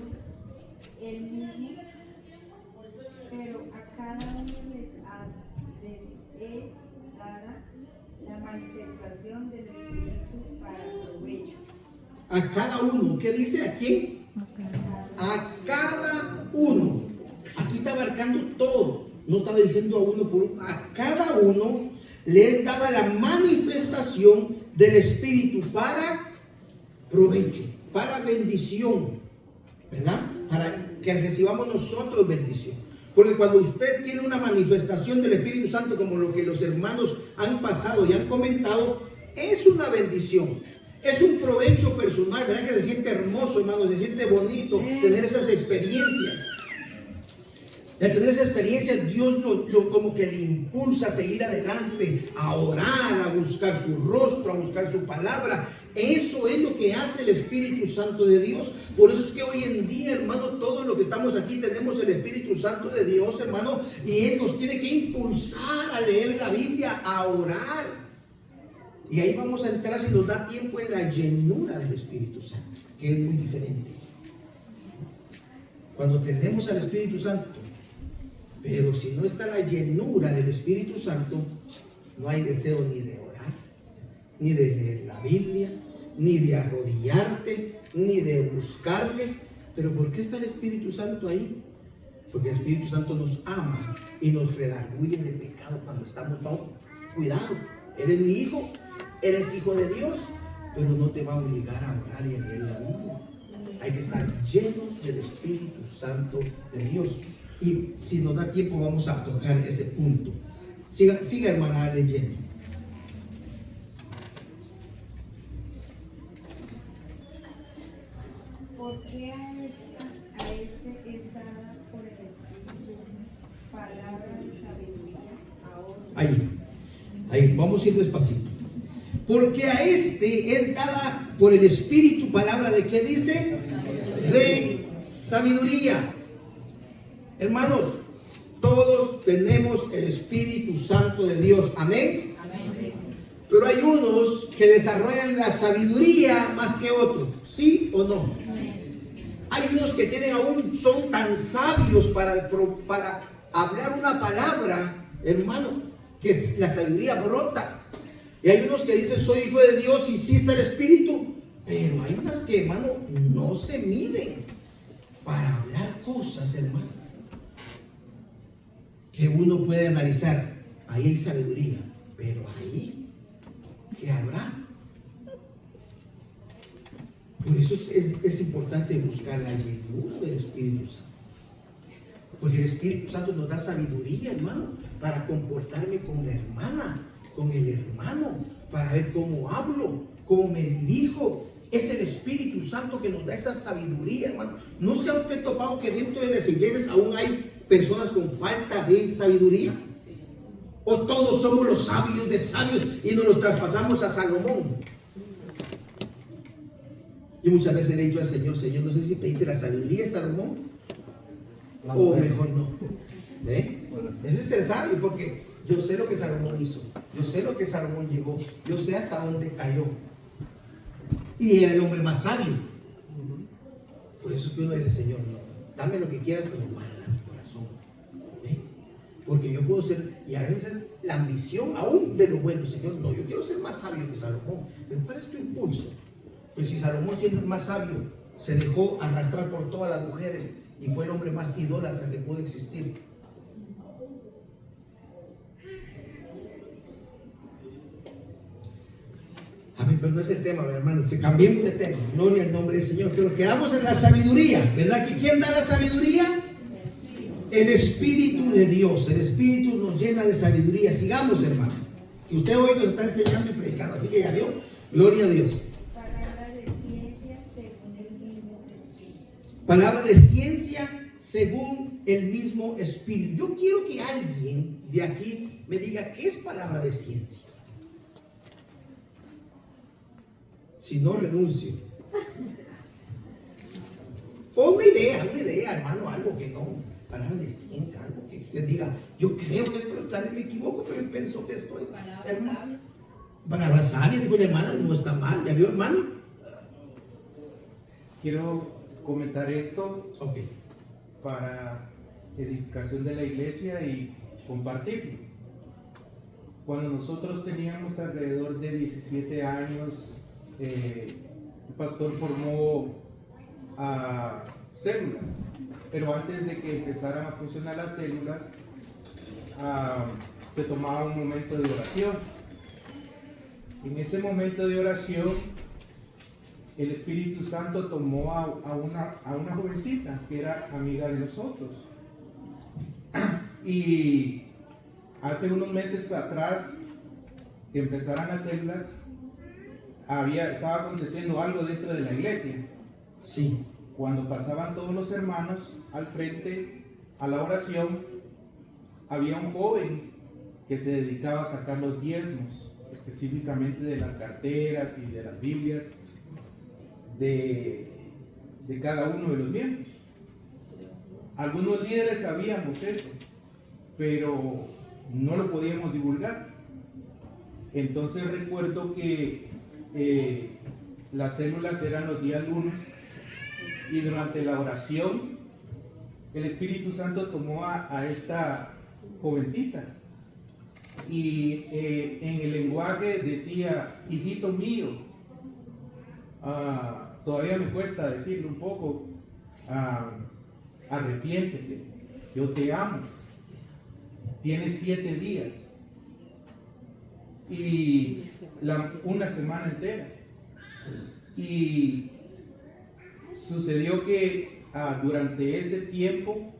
Él mismo, pero a cada uno les es dada la manifestación del Espíritu para provecho. A cada uno, ¿qué dice? ¿A quién? A cada uno. Aquí está abarcando todo. No estaba diciendo a uno por uno. A cada uno le es dada la manifestación del Espíritu para provecho, para bendición, ¿verdad? Para que recibamos nosotros bendición. Porque cuando usted tiene una manifestación del Espíritu Santo, como lo que los hermanos han pasado y han comentado, es una bendición. Es un provecho personal, ¿verdad? Que se siente hermoso, hermano, se siente bonito tener esas experiencias. De tener esa experiencia, Dios lo como que le impulsa a seguir adelante, a orar, a buscar su rostro, a buscar su palabra. Eso es lo que hace el Espíritu Santo de Dios. Por eso es que hoy en día, hermano, todos los que estamos aquí tenemos el Espíritu Santo de Dios, hermano, y Él nos tiene que impulsar a leer la Biblia, a orar. Y ahí vamos a entrar, si nos da tiempo, en la llenura del Espíritu Santo, que es muy diferente. Cuando tenemos al Espíritu Santo, pero si no está la llenura del Espíritu Santo, no hay deseo ni de orar, ni de leer la Biblia, ni de arrodillarte, ni de buscarle. ¿Pero por qué está el Espíritu Santo ahí? Porque el Espíritu Santo nos ama y nos redarguye de pecado cuando estamos mal. Cuidado, eres mi hijo, eres hijo de Dios, pero no te va a obligar a orar y a leer la Biblia. Hay que estar llenos del Espíritu Santo de Dios. Y si nos da tiempo vamos a tocar ese punto. Siga hermana, leyendo. ¿Por qué a este es dada por el Espíritu palabra de sabiduría a otros? Ahí, vamos a ir despacito. Porque a este es dada por el Espíritu palabra de ¿qué dice? De sabiduría. Hermanos, todos tenemos el Espíritu Santo de Dios. Amén. Amén. Pero hay unos que desarrollan la sabiduría más que otros. ¿Sí o no? Amén. Hay unos que son tan sabios para hablar una palabra, hermano, que la sabiduría brota. Y hay unos que dicen, soy hijo de Dios y sí está el Espíritu. Pero hay unas que, hermano, no se miden para hablar cosas, hermano, que uno puede analizar. Ahí hay sabiduría, pero ahí, ¿qué habrá? Por eso es importante buscar la llenura del Espíritu Santo. Porque el Espíritu Santo nos da sabiduría, hermano, para comportarme con la hermana, con el hermano, para ver cómo hablo, cómo me dirijo. Es el Espíritu Santo que nos da esa sabiduría, hermano. ¿No se ha usted topado que dentro de las iglesias aún hay personas con falta de sabiduría? ¿O todos somos los sabios de sabios y nos los traspasamos a Salomón? Yo muchas veces le he dicho al Señor, Señor, no sé si pediste la sabiduría de Salomón o mejor no. Ese es el sabio, porque yo sé lo que Salomón hizo, yo sé lo que Salomón llegó, yo sé hasta dónde cayó. Y era el hombre más sabio. Por eso es que uno dice, Señor, no, dame lo que quieras, pero guarda mi corazón. Porque yo puedo ser, y a veces es la ambición aún de lo bueno, Señor, no, yo quiero ser más sabio que Salomón. Pero ¿cuál es tu impulso? Pues si Salomón, siendo el más sabio, se dejó arrastrar por todas las mujeres y fue el hombre más idólatra que pudo existir. Amén, pero no es el tema, mi hermano. Cambiemos de tema. Gloria al nombre del Señor. Pero quedamos en la sabiduría, ¿verdad? ¿Que quién da la sabiduría? El Espíritu de Dios. El Espíritu nos llena de sabiduría. Sigamos, hermano. Que usted hoy nos está enseñando y predicando. Así que ya vio. Gloria a Dios. Palabra de ciencia según el mismo Espíritu. Palabra de ciencia según el mismo Espíritu. Yo quiero que alguien de aquí me diga qué es palabra de ciencia. Si no, renuncio. O una idea, hermano, algo que no, palabra de ciencia, algo que usted diga, yo creo que tal vez me equivoco, pero yo pienso que esto es. Palabra sabia, dijo la hermana, no está mal. ¿Ya vio, hermano? Quiero comentar esto Ok. para edificación de la iglesia y compartirlo. Cuando nosotros teníamos alrededor de 17 años, el pastor formó células, pero antes de que empezaran a funcionar las células, se tomaba un momento de oración. En ese momento de oración, el Espíritu Santo tomó a una jovencita que era amiga de nosotros. Y hace unos meses atrás, que empezaran las células, estaba aconteciendo algo dentro de la iglesia. Sí. Cuando pasaban todos los hermanos al frente a la oración, había un joven que se dedicaba a sacar los diezmos, específicamente de las carteras y de las Biblias de cada uno de los miembros. Algunos líderes sabíamos eso, pero no lo podíamos divulgar. Entonces recuerdo que las células eran los días lunes y durante la oración el Espíritu Santo tomó a esta jovencita y en el lenguaje decía, hijito mío, todavía me cuesta decirlo un poco, arrepiéntete, yo te amo, tienes 7 días y una semana entera. Y sucedió que durante ese tiempo,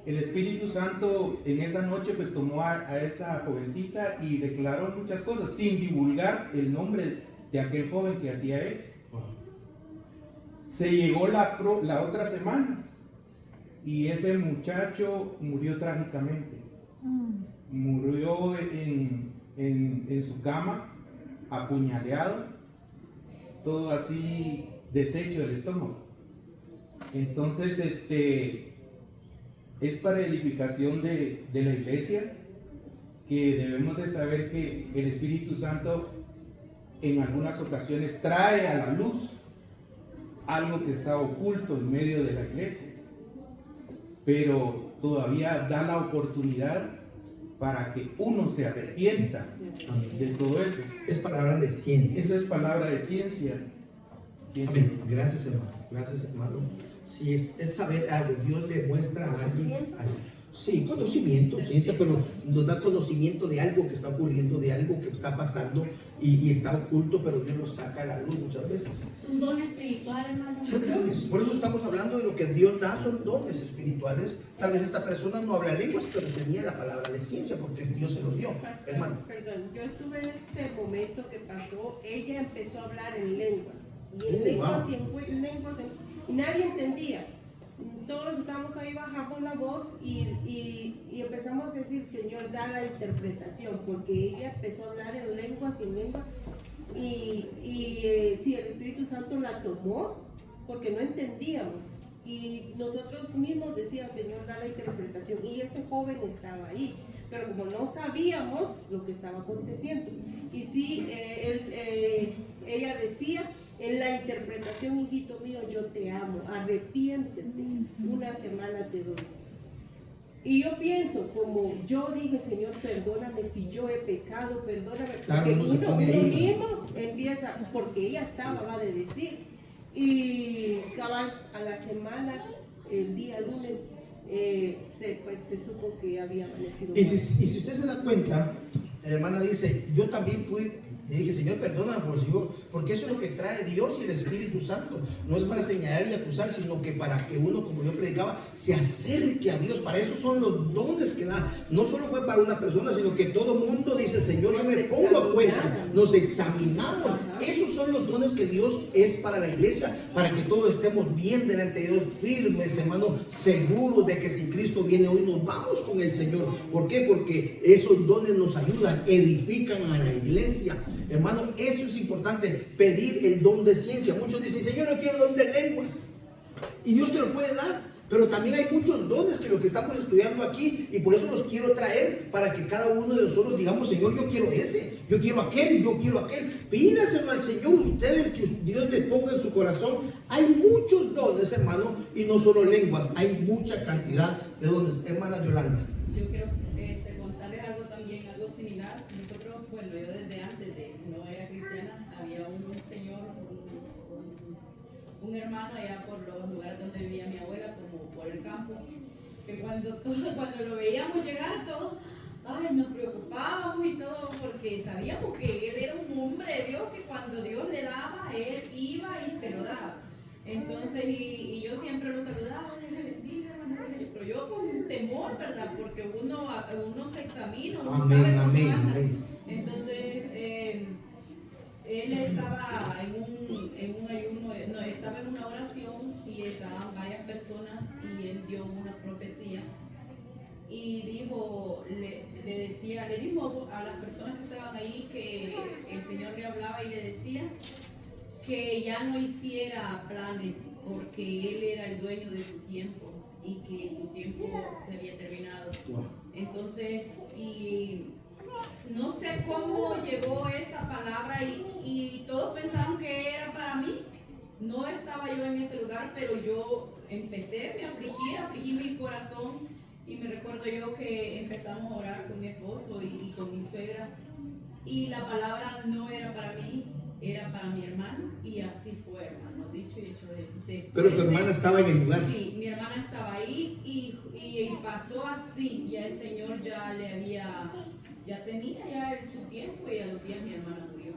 el Espíritu Santo en esa noche pues tomó a esa jovencita y declaró muchas cosas sin divulgar el nombre de aquel joven que hacía eso. Se llegó la otra semana y ese muchacho murió trágicamente. Murió en su cama, apuñaleado, todo así deshecho del estómago. Entonces, es para edificación de la iglesia, que debemos de saber que el Espíritu Santo en algunas ocasiones trae a la luz algo que está oculto en medio de la iglesia, pero todavía da la oportunidad para que uno se arrepienta de todo eso. Es palabra de ciencia. Esa es palabra de ciencia. Amén. Gracias, hermano. Gracias, hermano. Sí, es saber algo. Dios le muestra a alguien algo. Sí, conocimiento, ciencia, pero nos da conocimiento de algo que está ocurriendo, de algo que está pasando y está oculto, pero Dios lo saca a la luz muchas veces. Un don espiritual, hermano. Son dones, por eso estamos hablando de lo que Dios da, son dones espirituales. Tal vez esta persona no habla lenguas, pero tenía la palabra de ciencia porque Dios se lo dio, hermano. Perdón, yo estuve en ese momento que pasó, ella empezó a hablar en lenguas, y en lenguas, y nadie entendía. Todos los que estábamos ahí bajamos la voz y empezamos a decir, Señor, da la interpretación, porque ella empezó a hablar en lenguas y sí, el Espíritu Santo la tomó porque no entendíamos y nosotros mismos decíamos, Señor, da la interpretación, y ese joven estaba ahí, pero como no sabíamos lo que estaba aconteciendo, y sí, ella decía, en la interpretación, hijito mío, yo te amo, arrepiéntete, una semana te doy. Y yo pienso, como yo dije, Señor, perdóname si yo he pecado, perdóname, porque uno mismo empieza, porque ella va de decir, y cabal, a la semana, el día lunes, se supo que había amanecido. Y si usted se da cuenta, la hermana dice, yo también le dije, Señor, perdóname, por si yo porque eso es lo que trae Dios y el Espíritu Santo. No es para señalar y acusar, sino que para que uno, como yo predicaba, se acerque a Dios. Para eso son los dones que da. No solo fue para una persona, sino que todo mundo dice, Señor, yo me pongo a cuenta. Nos examinamos. Esos son los dones que Dios es para la iglesia, para que todos estemos bien delante de Dios, firmes, hermano, seguros de que si Cristo viene hoy nos vamos con el Señor. ¿Por qué? Porque esos dones nos ayudan, edifican a la iglesia. Hermano, eso es importante, pedir el don de ciencia. Muchos dicen, Señor, yo quiero el don de lenguas. Y Dios te lo puede dar. Pero también hay muchos dones que los que estamos estudiando aquí, y por eso los quiero traer, para que cada uno de nosotros digamos, Señor, yo quiero ese, yo quiero aquel, yo quiero aquel. Pídaselo al Señor, usted, el que Dios le ponga en su corazón. Hay muchos dones, hermano, y no solo lenguas, hay mucha cantidad de dones. Hermana Yolanda. Yo quiero contarles algo también, algo similar. Nosotros, bueno, yo desde antes de no era cristiana, había un señor, un hermano allá por los lugares donde vivía mi abuela, como por el campo, que cuando lo veíamos llegar todos, ay, nos preocupábamos y todo, porque sabíamos que él era un hombre de Dios, que cuando Dios le daba, él iba y se lo daba. Entonces, y yo siempre lo saludaba, Dios le bendiga, hermano, pero yo con temor, ¿verdad? Porque uno se examina, uno Amén, sabe cómo amén, anda. amén. Entonces, él estaba en un ayuno, no, estaba en una oración y estaban varias personas y él dio una profecía y dijo, le dijo a las personas que estaban ahí que el Señor le hablaba y le decía que ya no hiciera planes porque él era el dueño de su tiempo y que su tiempo se había terminado. Entonces, y no sé cómo llegó esa palabra y todos pensaron que era para mí. No estaba yo en ese lugar, pero yo me afligí mi corazón y me recuerdo yo que empezamos a orar con mi esposo y con mi suegra y la palabra no era para mí, era para mi hermano y así fue, hermano, dicho y hecho. Pero su hermana estaba en el lugar. Sí, mi hermana estaba ahí y pasó así, ya el Señor ya tenía su tiempo y a los días mi hermana murió.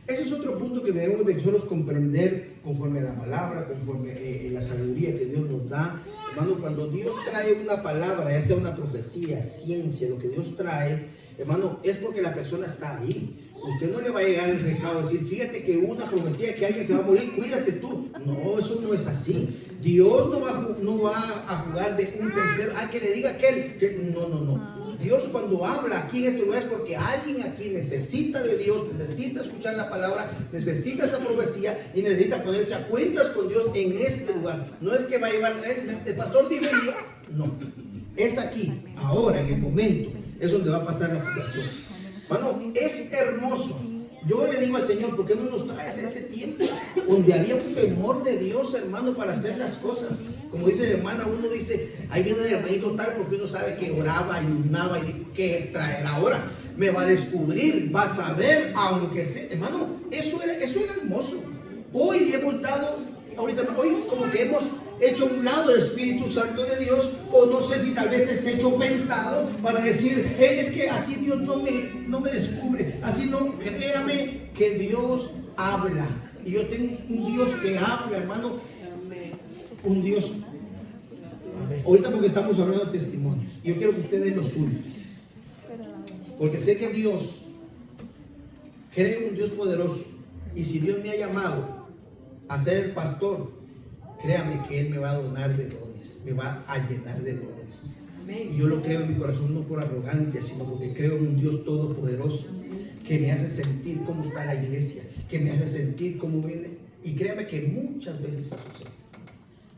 Ese es otro punto que debemos de nosotros comprender conforme a la palabra, conforme a la sabiduría que Dios nos da. Hermano, cuando Dios trae una palabra, ya sea una profecía, ciencia, lo que Dios trae, hermano, es porque la persona está ahí. Usted no le va a llegar el recado a decir, fíjate que hubo una profecía que alguien se va a morir, cuídate tú. No, eso no es así. Dios no va a jugar de un tercero, que le diga aquel, que no. Dios cuando habla aquí en este lugar es porque alguien aquí necesita de Dios, necesita escuchar la palabra, necesita esa profecía y necesita ponerse a cuentas con Dios en este lugar. No es que va a llevar, el pastor dijo, no, es aquí, ahora, en el momento, es donde va a pasar la situación. Bueno, es hermoso. Yo le digo al Señor, ¿por qué no nos traes ese tiempo donde había un temor de Dios, hermano, para hacer las cosas? Como dice la hermana, uno dice, ahí viene el hermanito tal, porque uno sabe que oraba, ayunaba y dijo, ¿qué traerá ahora? Me va a descubrir, va a saber, aunque sea. Hermano, eso era hermoso. Hoy hemos dado, hoy como que hemos hecho a un lado el Espíritu Santo de Dios, o no sé si tal vez es hecho pensado para decir, es que así Dios no me descubre, así no, créame que Dios habla, y yo tengo un Dios que habla, hermano, un Dios, ahorita porque estamos hablando de testimonios, y yo quiero que ustedes los suyos, porque sé que Dios, creo en un Dios poderoso, y si Dios me ha llamado a ser el pastor, créame que Él me va a donar de dones, me va a llenar de dones. Amén. Y yo lo creo en mi corazón, no por arrogancia, sino porque creo en un Dios todopoderoso que me hace sentir cómo está la iglesia, que me hace sentir cómo viene. Y créame que muchas veces sucede.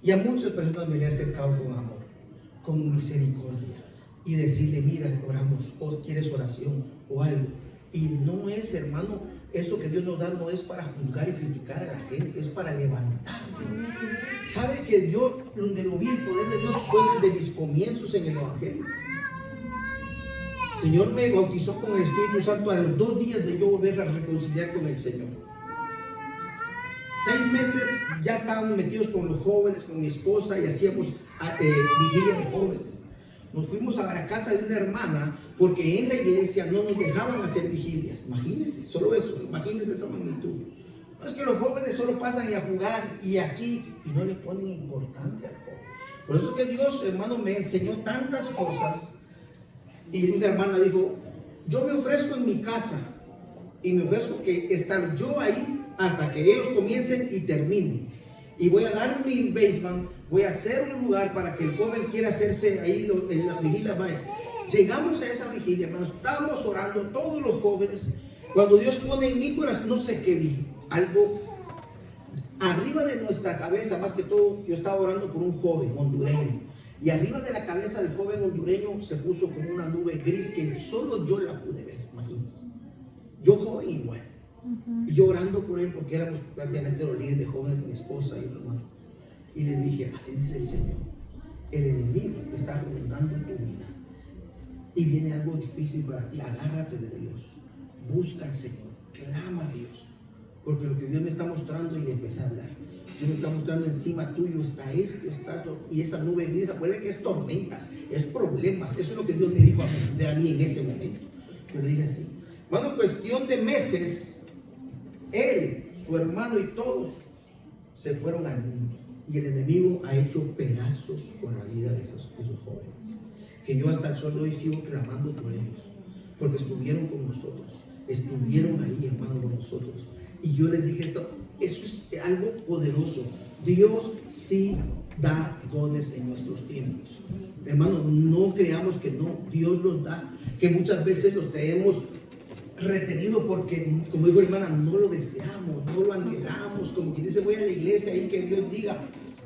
Y a muchas personas me le he acercado con amor, con misericordia, y decirle, mira, oramos, o quieres oración, o algo. Y no es, hermano, eso que Dios nos da no es para juzgar y criticar a la gente, es para levantarnos. ¿Sabe que Dios, donde lo vi, el poder de Dios fue desde mis comienzos en el Evangelio? El Señor me bautizó con el Espíritu Santo a los 2 días de yo volver a reconciliar con el Señor. 6 meses ya estábamos metidos con los jóvenes, con mi esposa, y hacíamos vigilia de jóvenes. nos fuimos a la casa de una hermana porque en la iglesia no nos dejaban hacer vigilias. Imagínense, solo eso, imagínense esa magnitud. No es que los jóvenes solo pasan a jugar y aquí y no le ponen importancia al joven. Por eso que Dios, hermano, me enseñó tantas cosas. Y una hermana dijo, yo me ofrezco en mi casa y me ofrezco que estar yo ahí hasta que ellos comiencen y terminen. Y voy a dar mi basement, voy a hacer un lugar para que el joven quiera hacerse ahí en la vigilia. Vaya. Llegamos a esa vigilia, hermanos, estábamos orando todos los jóvenes. Cuando Dios pone en mi corazón, no sé qué vi, algo arriba de nuestra cabeza, más que todo, yo estaba orando por un joven hondureño. Y arriba de la cabeza del joven hondureño se puso como una nube gris que solo yo la pude ver, imagínense. Yo joven igual. Y yo orando por él porque éramos prácticamente los líderes de jóvenes con mi esposa y mi hermano. Y le dije, así dice el Señor, el enemigo está rondando tu vida. Y viene algo difícil para ti, agárrate de Dios. Busca al Señor, clama a Dios. Porque lo que Dios me está mostrando y le empecé a hablar. Dios me está mostrando encima tuyo está esto, y esa nube gris, acuérdense que es tormentas, es problemas. Eso es lo que Dios me dijo a mí en ese momento. Yo le dije así, bueno, cuestión de meses, él, su hermano y todos se fueron al mundo. Y el enemigo ha hecho pedazos con la vida de esos jóvenes. Que yo hasta el sol de hoy sigo clamando por ellos. Porque estuvieron con nosotros. Estuvieron ahí, hermano, con nosotros. Y yo les dije esto, eso es algo poderoso. Dios sí da dones en nuestros tiempos. Hermano, no creamos que no, Dios los da. Que muchas veces los tenemos retenido porque, como dijo hermana, no lo deseamos, no lo anhelamos. Como quien dice, voy a la iglesia y que Dios diga.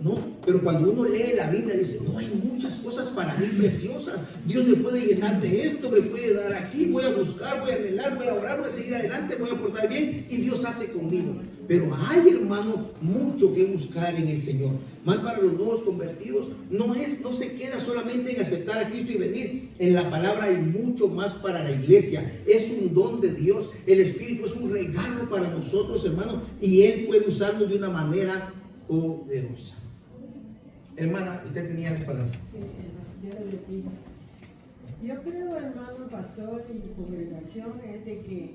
No, pero cuando uno lee la Biblia dice, no, hay muchas cosas para mí preciosas. Dios me puede llenar de esto, me puede dar aquí, voy a buscar, voy a anhelar, voy a orar, voy a seguir adelante, voy a portar bien y Dios hace conmigo. Pero hay, hermano, mucho que buscar en el Señor. Más para los nuevos convertidos, no se queda solamente en aceptar a Cristo y venir. En la palabra hay mucho más para la iglesia. Es un don de Dios. El Espíritu es un regalo para nosotros, hermano, y Él puede usarlo de una manera poderosa. Hermana, usted tenía algo para decir. Sí, Dios le bendiga. Yo creo, hermano pastor y congregación, es de que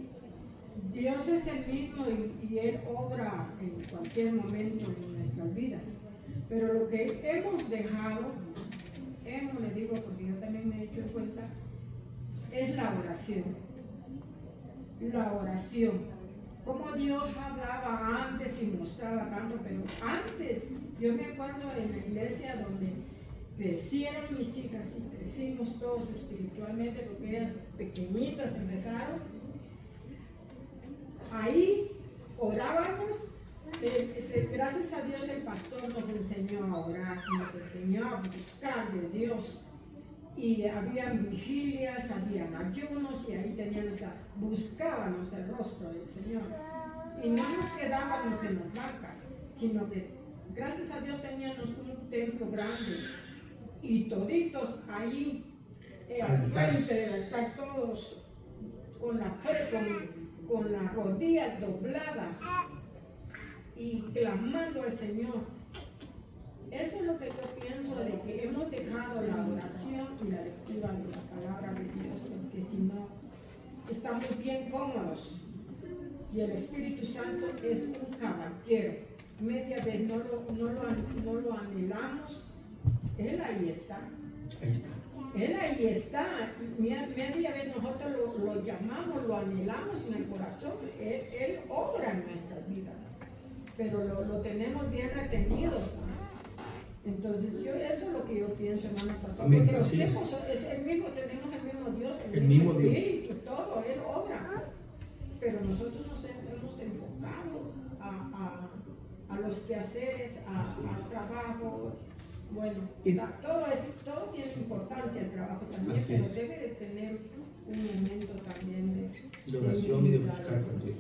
Dios es el mismo y Él obra en cualquier momento en nuestras vidas. Pero lo que hemos dejado, le digo porque yo también me he hecho cuenta, es la oración. La oración. Como Dios hablaba antes y mostraba tanto, pero antes, yo me acuerdo en la iglesia donde crecieron mis hijas y crecimos todos espiritualmente, porque ellas pequeñitas empezaron. Ahí orábamos, gracias a Dios el pastor nos enseñó a orar, nos enseñó a buscar de Dios. Y habían vigilias, habían ayunos y ahí buscábamos el rostro del Señor. Y no nos quedábamos en las bancas, sino que gracias a Dios teníamos un templo grande y toditos ahí al frente del altar, todos con las rodillas dobladas y clamando al Señor. Eso es lo que yo pienso, de que hemos dejado la oración y la lectura de la palabra de Dios, porque si no, estamos bien cómodos. Y el Espíritu Santo es un caballero. Media vez no lo anhelamos, Él ahí está. Ahí está. Él ahí está. Media vez nosotros lo llamamos, lo anhelamos en el corazón. Él obra en nuestras vidas, pero lo tenemos bien retenido. Entonces, eso es lo que yo pienso, hermano pastor. Amén, porque los así es. tiempos es el mismo, tenemos el mismo Dios, El mismo Dios. Espíritu, todo, Él obra. Pero nosotros nos hemos enfocado a los quehaceres, al trabajo. Bueno, todo tiene importancia, el trabajo también, así pero es. debe de tener un momento también De oración y de buscar con Dios.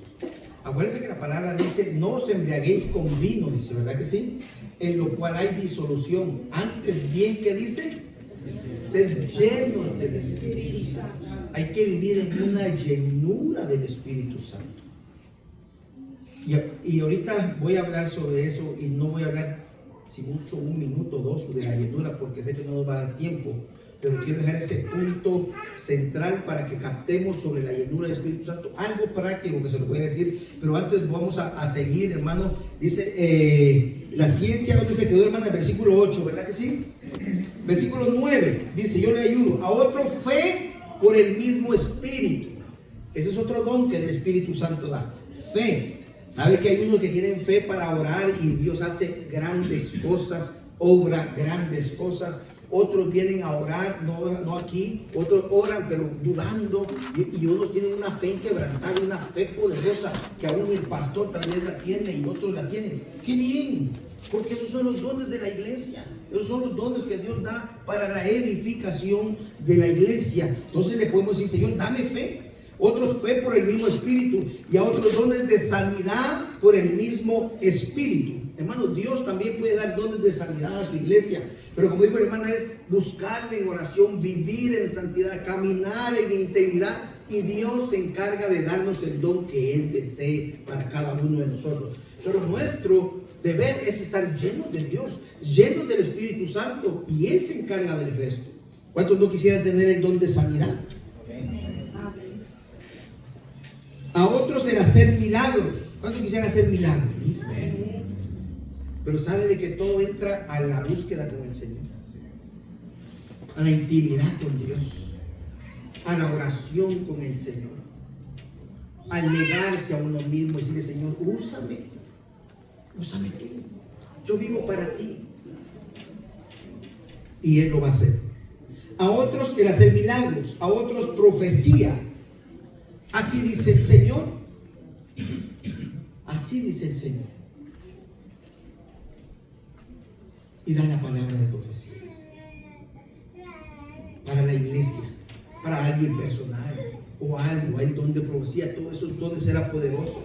Acuérdense que la palabra dice, no os embriaguéis con vino, dice, ¿verdad que sí? En lo cual hay disolución. Antes bien, ¿qué dice? Ser llenos del Espíritu Santo. Hay que vivir en una llenura del Espíritu Santo. Y ahorita voy a hablar sobre eso y no voy a hablar, si mucho, 1 minuto o 2 de la llenura, porque sé que no nos va a dar tiempo. pero quiero dejar ese punto central para que captemos sobre la llenura del Espíritu Santo, algo práctico que se lo voy a decir, pero antes vamos a seguir, hermano. Dice la ciencia, ¿dónde se quedó, hermana? Versículo 8, ¿verdad que sí? Versículo 9, dice, yo le ayudo, a otro fe por el mismo Espíritu. Ese es otro don que el Espíritu Santo da, fe. ¿Sabe que hay unos que tienen fe para orar y Dios hace grandes cosas, obra grandes cosas? Otros vienen a orar, no aquí, otros oran pero dudando, y unos tienen una fe inquebrantable, una fe poderosa que aún el pastor también la tiene y otros la tienen. ¡Qué bien! Porque esos son los dones de la iglesia, esos son los dones que Dios da para la edificación de la iglesia. Entonces le podemos decir, Señor, dame fe. Otros fe por el mismo Espíritu, y a otros dones de sanidad por el mismo Espíritu. Hermano, Dios también puede dar dones de sanidad a su iglesia, pero como dijo la hermana, es buscarle en oración, vivir en santidad, caminar en integridad, y Dios se encarga de darnos el don que Él desee para cada uno de nosotros. Pero nuestro deber es estar llenos de Dios, llenos del Espíritu Santo, y Él se encarga del resto. ¿Cuántos no quisieran tener el don de sanidad? A otros el hacer milagros. ¿Cuántos quisieran hacer milagros? Pero sabe de que todo entra a la búsqueda con el Señor, a la intimidad con Dios, a la oración con el Señor, al negarse a uno mismo y decirle, Señor, úsame tú, yo vivo para ti, y Él lo va a hacer. A otros el hacer milagros, a otros profecía. Así dice el Señor. Así dice el Señor. Y da la palabra de profecía para la iglesia, para alguien personal o algo. El don de profecía, todos esos dones eran poderosos.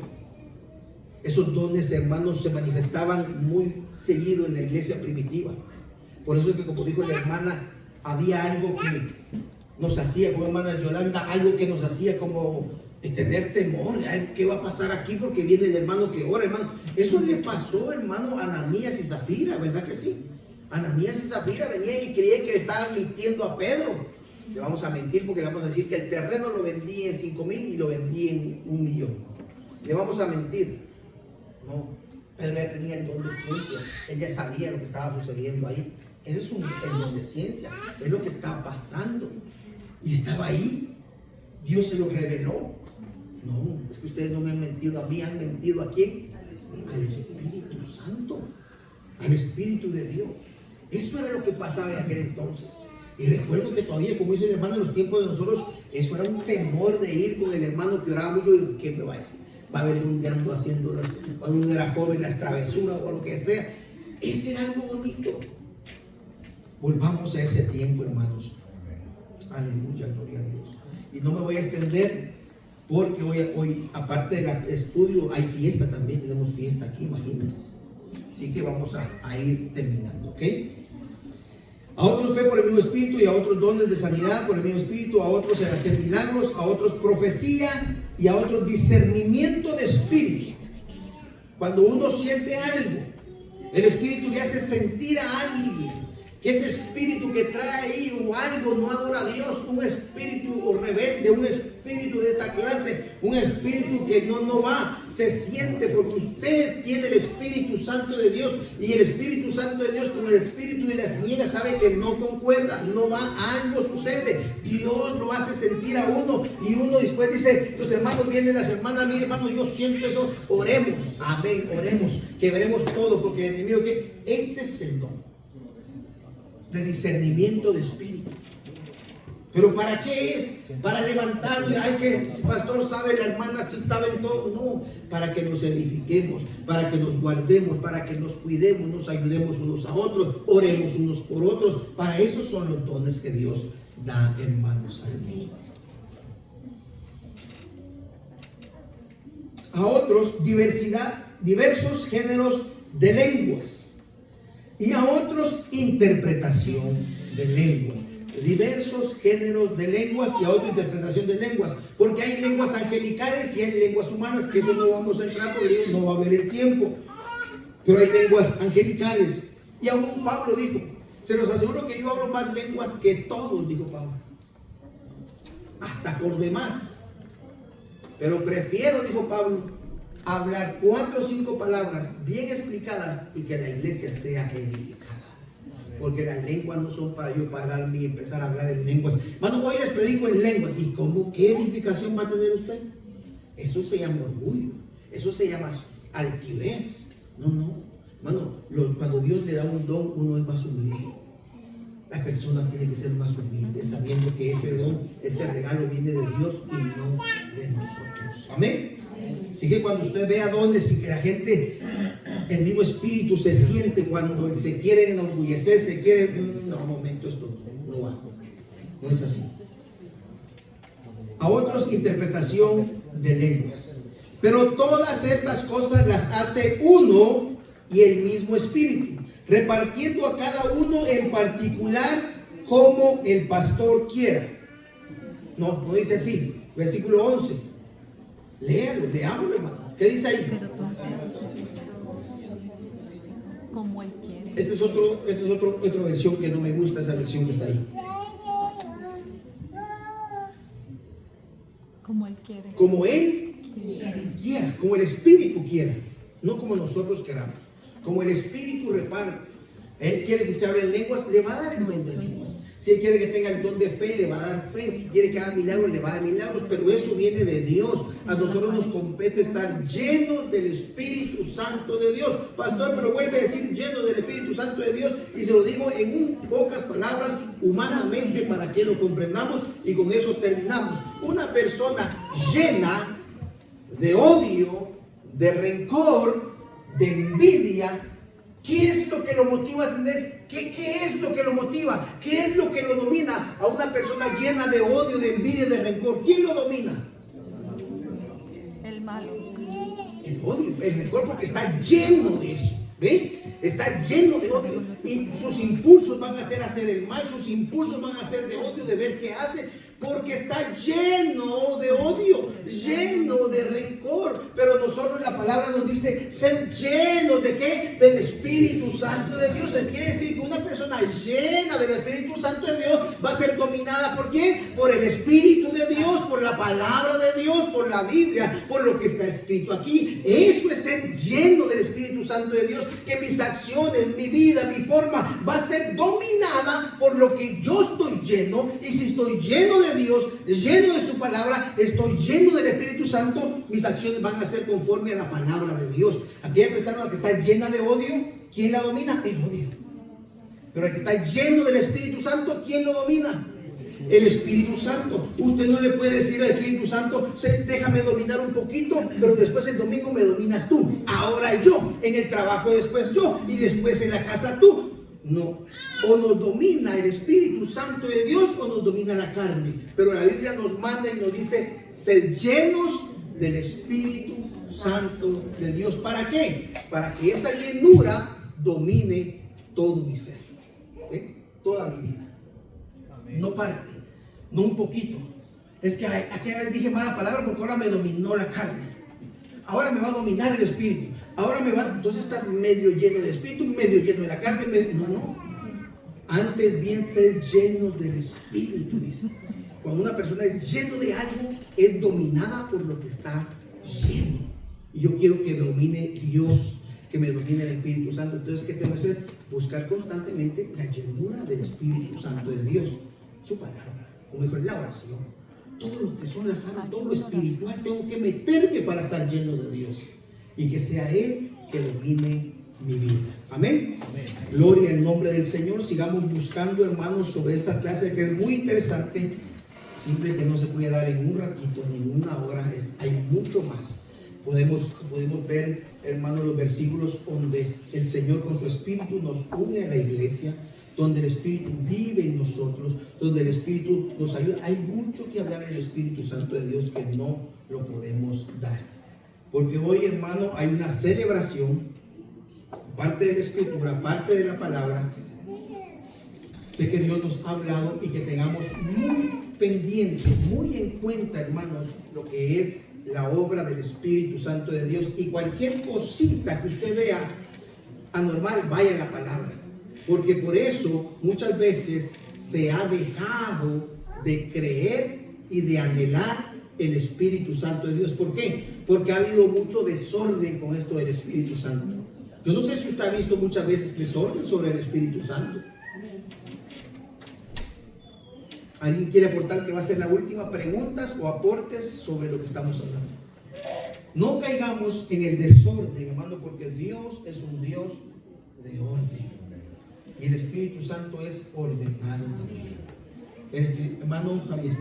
Esos dones, hermanos, se manifestaban muy seguido en la iglesia primitiva. Por eso es que, como dijo la hermana, había algo que nos hacía, como hermana Yolanda, algo que nos hacía como tener temor. ¿Qué va a pasar aquí? Porque viene el hermano que ora, hermano. Eso le pasó, hermano, a Ananías y Zafira, ¿verdad que sí? Ananías y Zafira venían y creían que le estaban mintiendo a Pedro. Le vamos a mentir porque le vamos a decir que el terreno lo vendí en 5,000 y lo vendí en 1,000,000. Le vamos a mentir. No, Pedro ya tenía el don de ciencia. Él ya sabía lo que estaba sucediendo ahí. Ese es el don de ciencia. Es lo que estaba pasando. Y estaba ahí. Dios se lo reveló. No, es que ustedes no me han mentido a mí. ¿Han mentido a quién? Al Espíritu Santo. Al Espíritu de Dios. Eso era lo que pasaba en aquel entonces. Y recuerdo que todavía, como dice mi hermano, en los tiempos de nosotros, eso era un temor de ir con el hermano que oraba mucho. Y ¿qué me va a decir? Va a haber un gando haciendo cuando uno era joven las travesuras o lo que sea. Ese era algo bonito. Volvamos a ese tiempo, hermanos. Aleluya, gloria a Dios. Y no me voy a extender porque hoy aparte del estudio, hay fiesta también. Tenemos fiesta aquí, imagínense. Así que vamos a ir terminando, ¿ok? A otros fe por el mismo Espíritu, y a otros dones de sanidad por el mismo Espíritu, a otros el hacer milagros, a otros profecía, y a otros discernimiento de espíritu. Cuando uno siente algo, el Espíritu le hace sentir a alguien que ese espíritu que trae ahí o algo no adora a Dios, un espíritu o rebelde, un espíritu de esta clase, un espíritu que no va, se siente, porque usted tiene el Espíritu Santo de Dios, y el Espíritu Santo de Dios con el espíritu de las tinieblas sabe que no concuerda, no va, algo sucede. Dios lo hace sentir a uno, y uno después dice, los hermanos vienen, las hermanas, mire hermano, yo siento eso, oremos, amén, oremos, que veremos todo, porque el enemigo, que ese es el don de discernimiento de espíritus. ¿Pero para qué es? Para levantarle. Ay, que el pastor sabe, la hermana si estaba en todo. No, para que nos edifiquemos, para que nos guardemos, para que nos cuidemos, nos ayudemos unos a otros, oremos unos por otros. Para eso son los dones que Dios da, hermanos. A otros diversos géneros de lenguas, y a otros interpretación de lenguas. Diversos géneros de lenguas y a otra interpretación de lenguas, porque hay lenguas angelicales y hay lenguas humanas, que eso no vamos a entrar porque no va a haber el tiempo, pero hay lenguas angelicales. Y aún Pablo dijo, Se los aseguro que yo hablo más lenguas que todos, dijo Pablo. Hasta por demás. Pero prefiero, dijo Pablo, hablar 4 o 5 palabras bien explicadas y que la iglesia sea edificada. Porque las lenguas no son para yo pararme y empezar a hablar en lenguas. Mano, hoy les predico en lenguas. ¿Y cómo? ¿Qué edificación va a tener usted? Eso se llama orgullo. Eso se llama altivez. No. Mano, cuando Dios le da un don, uno es más humilde. Las personas tienen que ser más humildes, sabiendo que ese don, ese regalo viene de Dios y no de nosotros. Amén. Así que cuando usted vea dones y que la gente, el mismo espíritu se siente cuando se quiere enorgullecer, se quiere, no, un momento, esto no va, no es así. A otros, interpretación de lenguas. Pero todas estas cosas las hace uno y el mismo espíritu, repartiendo a cada uno en particular como el pastor quiera. No dice así. Versículo 11. Leámoslo, hermano. ¿Qué dice ahí? Como él quiere. Esta es otra versión que no me gusta, esa versión que está ahí. Como él quiere. Como él quiera, como el espíritu quiera, no como nosotros queramos. Como el espíritu reparte. Él quiere que usted hable en lenguas, le va a dar el don de lenguas. Si él quiere que tenga el don de fe, le va a dar fe. Si quiere que haga milagros, le va a dar milagros. Pero eso viene de Dios. A nosotros nos compete estar llenos del Espíritu Santo de Dios. Pastor, pero vuelve a decir llenos del Espíritu Santo de Dios. Y se lo digo en pocas palabras, humanamente, para que lo comprendamos. Y con eso terminamos. Una persona llena de odio, de rencor, de envidia. ¿Qué es lo que lo motiva a tener? ¿Qué es lo que lo motiva? ¿Qué es lo que lo domina a una persona llena de odio, de envidia, de rencor? ¿Quién lo domina? El malo. El odio, el rencor, porque está lleno de eso. ¿Ve? Está lleno de odio. Y sus impulsos van a ser hacer el mal. Sus impulsos van a ser de odio, de ver qué hace. Porque está lleno de odio, lleno de rencor. Pero nosotros, la palabra nos dice ser llenos de ¿qué? Del Espíritu Santo de Dios. Quiere decir que una persona llena del Espíritu Santo de Dios va a ser dominada ¿por qué? Por el Espíritu de Dios, por la palabra de Dios, por la Biblia, por lo que está escrito aquí. Eso es ser lleno del Espíritu Santo de Dios. Que mis acciones, mi vida, mi forma va a ser dominada por lo que yo estoy lleno. Y si estoy lleno de Dios, lleno de su palabra, estoy lleno del Espíritu Santo, mis acciones van a ser conforme a la palabra de Dios. Aquella persona que está llena de odio, ¿quién la domina? El odio. Pero el que está lleno del Espíritu Santo, ¿quién lo domina? El Espíritu Santo. Usted no le puede decir al Espíritu Santo, déjame dominar un poquito, pero después el domingo me dominas tú, ahora yo, en el trabajo después yo, y después en la casa tú. No, o nos domina el Espíritu Santo de Dios o nos domina la carne. Pero la Biblia nos manda y nos dice ser llenos del Espíritu Santo de Dios. ¿Para qué? Para que esa llenura domine todo mi ser, toda mi vida. No parte, no un poquito. Es que aquella vez dije mala palabra porque ahora me dominó la carne. Ahora me va a dominar el Espíritu. Ahora entonces estás medio lleno del Espíritu, medio lleno de la carne. No. Antes bien ser llenos del Espíritu, dice. Cuando una persona es lleno de algo, es dominada por lo que está lleno. Y yo quiero que me domine Dios, que me domine el Espíritu Santo. Entonces, ¿qué tengo que hacer? Buscar constantemente la llenura del Espíritu Santo de Dios. Su palabra, como dijo en la oración. Todo lo que son las almas, todo lo espiritual, tengo que meterme para estar lleno de Dios. Y que sea Él que domine mi vida. Amén. Amén. Gloria al nombre del Señor. Sigamos buscando, hermanos, sobre esta clase que es muy interesante. Simple que no se puede dar en un ratito, ni en una hora. Hay mucho más. Podemos ver, hermanos, los versículos donde el Señor con su Espíritu nos une a la iglesia, donde el Espíritu vive en nosotros, donde el Espíritu nos ayuda. Hay mucho que hablar del Espíritu Santo de Dios que no lo podemos dar. Porque hoy, hermano, hay una celebración, parte de la Escritura, parte de la palabra. Sé que Dios nos ha hablado y que tengamos muy pendiente, muy en cuenta, hermanos, lo que es la obra del Espíritu Santo de Dios. Y cualquier cosita que usted vea anormal, vaya a la palabra. Porque por eso muchas veces se ha dejado de creer y de anhelar el Espíritu Santo de Dios. ¿Por qué? Porque ha habido mucho desorden con esto del Espíritu Santo. Yo no sé si usted ha visto muchas veces desorden sobre el Espíritu Santo. ¿Alguien quiere aportar que va a ser la última? Preguntas o aportes sobre lo que estamos hablando. No caigamos en el desorden, hermano, porque Dios es un Dios de orden. Y el Espíritu Santo es ordenado también. Hermano Javier.